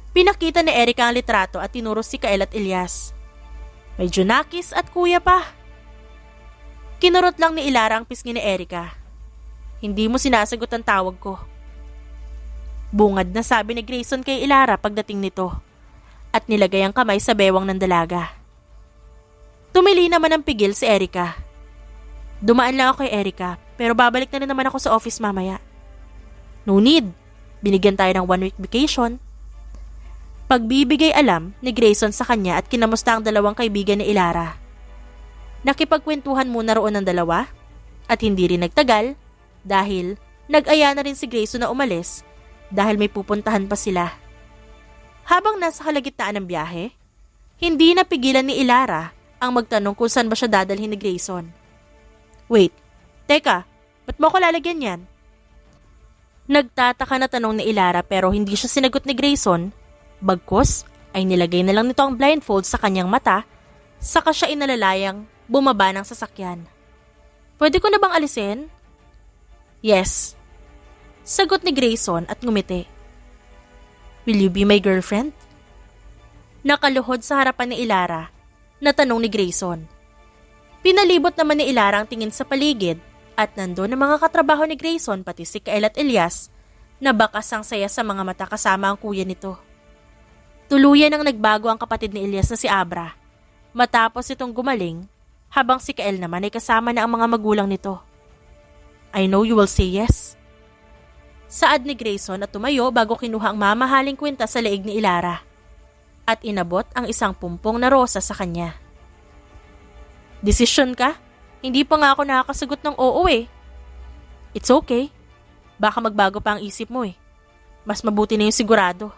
Pinakita ni Erica ang litrato at tinuro si Kael at Elias. "May Junakis at kuya pa." Kinurot lang ni Ilara ang pisngi ni Erica. "Hindi mo sinasagot ang tawag ko." Bungad na sabi ni Grayson kay Ilara pagdating nito at nilagay ang kamay sa bewang ng dalaga. Tumili naman ng pigil si Erica. "Dumaan lang ako kay Erica, pero babalik na rin naman ako sa office mamaya." "No need. Binigyan tayo ng 1 week vacation." Pagbibigay alam ni Grayson sa kanya at kinamusta ang dalawang kaibigan ni Ilara. Nakipagkwentuhan muna roon ng dalawa at hindi rin nagtagal dahil nag-aya na rin si Grayson na umalis dahil may pupuntahan pa sila. Habang nasa kalagitnaan ng biyahe, hindi napigilan ni Ilara ang magtanong kung saan ba siya dadalhin ni Grayson. "Wait, teka, ba't mo ako lalagyan yan?" Nagtataka na tanong ni Ilara pero hindi siya sinagot ni Grayson, bagkus ay nilagay na lang nito ang blindfold sa kanyang mata, saka siya inalalayang bumaba ng sasakyan. Pwede ko na bang alisin? Yes. Sagot ni Grayson at ngumiti. Will you be my girlfriend? Nakaluhod sa harapan ni Ilara na tanong ni Grayson. Pinalibot naman ni Ilara ang tingin sa paligid at nandoon ang mga katrabaho ni Grayson pati si Kyle at Elias na bakas ang saya sa mga mata kasama ang kuya nito. Tuluyan ang nagbago ang kapatid ni Elias na si Abra matapos itong gumaling habang si Kyle naman ay kasama na ang mga magulang nito. I know you will say yes. Saad ni Grayson at tumayo bago kinuha ang mamahaling kwenta sa leeg ni Ilara at inabot ang isang pumpong na rosa sa kanya. Desisyon ka? Hindi pa nga ako nakakasagot ng oo eh. It's okay. Baka magbago pa ang isip mo eh. Mas mabuti na yung sigurado.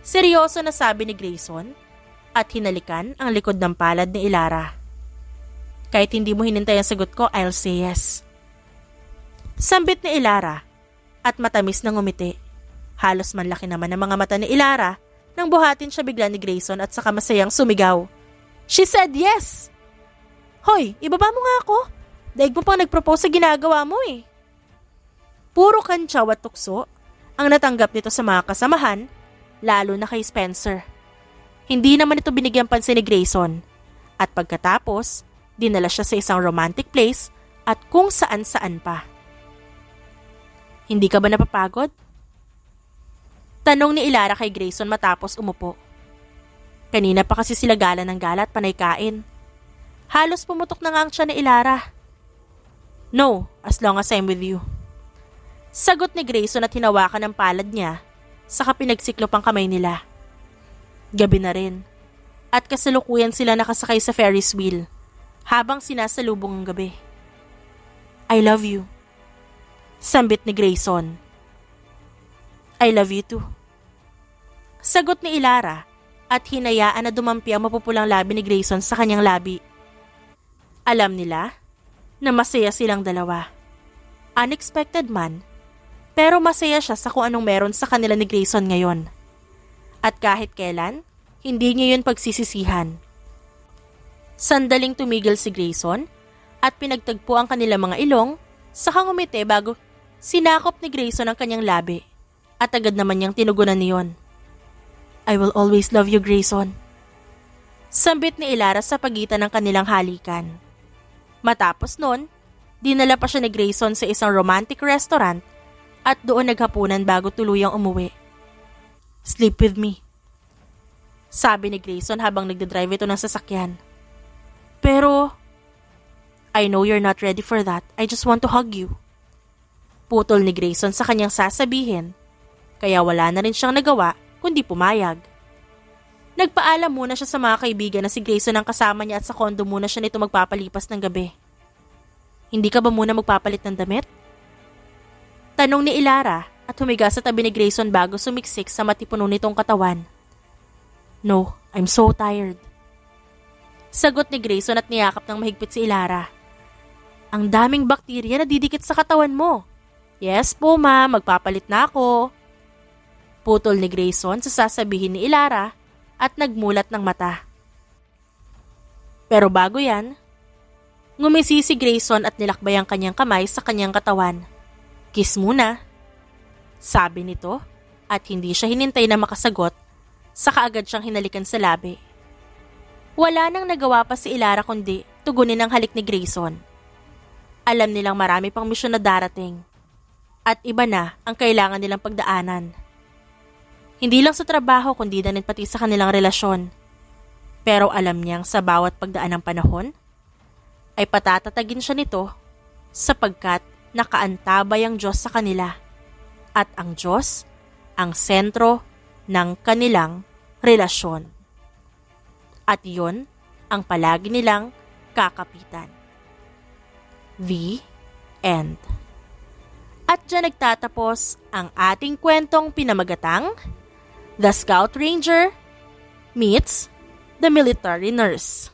Seryoso na sabi ni Grayson at hinalikan ang likod ng palad ni Ilara. Kahit hindi mo hinintay ang sagot ko, I'll say yes. Sambit ni Ilara at matamis na ngumiti. Halos manlaki naman ang mga mata ni Ilara nang buhatin siya bigla ni Grayson at saka masayang sumigaw. She said yes! Hoy, ibaba mo nga ako. Daig mo pang nag-propose sa ginagawa mo eh. Puro kantsaw at tukso ang natanggap nito sa mga kasamahan, lalo na kay Spencer. Hindi naman ito binigyang pansin ni Grayson at pagkatapos, dinala siya sa isang romantic place at kung saan-saan pa. Hindi ka ba napapagod? Tanong ni Ilara kay Grayson matapos umupo. Kanina pa kasi sila gala ng gala at panay kain. Halos pumutok na nga ang tiyan ni Ilara. No, as long as I'm with you. Sagot ni Grayson at hinawakan ang palad niya, saka pinagsiklop ang kamay nila. Gabi na rin, at kasalukuyan sila nakasakay sa Ferris wheel, habang sinasalubong ang gabi. I love you. Sambit ni Grayson. I love you too. Sagot ni Ilara at hinayaan na dumampi ang mapupulang labi ni Grayson sa kanyang labi. Alam nila na masaya silang dalawa. Unexpected man, pero masaya siya sa kung anong meron sa kanila ni Grayson ngayon. At kahit kailan, hindi niya yun pagsisisihan. Sandaling tumigil si Grayson at pinagtagpo ang kanilang mga ilong, saka ngumiti bago sinakop ni Grayson ang kanyang labi at agad naman niyang tinugunan niyon. I will always love you, Grayson. Sambit ni Ilara sa pagitan ng kanilang halikan. Matapos nun, dinala pa siya ni Grayson sa isang romantic restaurant at doon naghapunan bago tuluyang umuwi. Sleep with me. Sabi ni Grayson habang nagdadrive ito ng sasakyan. Pero, I know you're not ready for that. I just want to hug you. Putol ni Grayson sa kanyang sasabihin, kaya wala na rin siyang nagawa kundi pumayag. Nagpaalam muna siya sa mga kaibigan na si Grayson ang kasama niya at sa kondo muna siya nito magpapalipas ng gabi. Hindi ka ba muna magpapalit ng damit? Tanong ni Ilara at humiga sa tabi ni Grayson bago sumiksik sa matipuno nitong katawan. No, I'm so tired. Sagot ni Grayson at niyakap ng mahigpit si Ilara. Ang daming bakterya na didikit sa katawan mo. Yes po ma, magpapalit na ako. Putol ni Grayson sa sasabihin ni Ilara at nagmulat ng mata. Pero bago yan, ngumisi si Grayson at nilakbay ang kanyang kamay sa kanyang katawan. Kiss muna. Sabi nito at hindi siya hinintay na makasagot, saka agad siyang hinalikan sa labi. Wala nang nagawa pa si Ilara kundi tugunin ang halik ni Grayson. Alam nilang marami pang misyon na darating at iba na ang kailangan nilang pagdaanan. Hindi lang sa trabaho kundi na rin pati sa kanilang relasyon. Pero alam niyang sa bawat pagdaan ng panahon, ay patatatagin siya nito sapagkat nakaantabay ang Diyos sa kanila at ang Diyos ang sentro ng kanilang relasyon. At yun ang palagi nilang kakapitan. The end. At dyan nagtatapos ang ating kwentong pinamagatang The Scout Ranger meets the Military Nurse.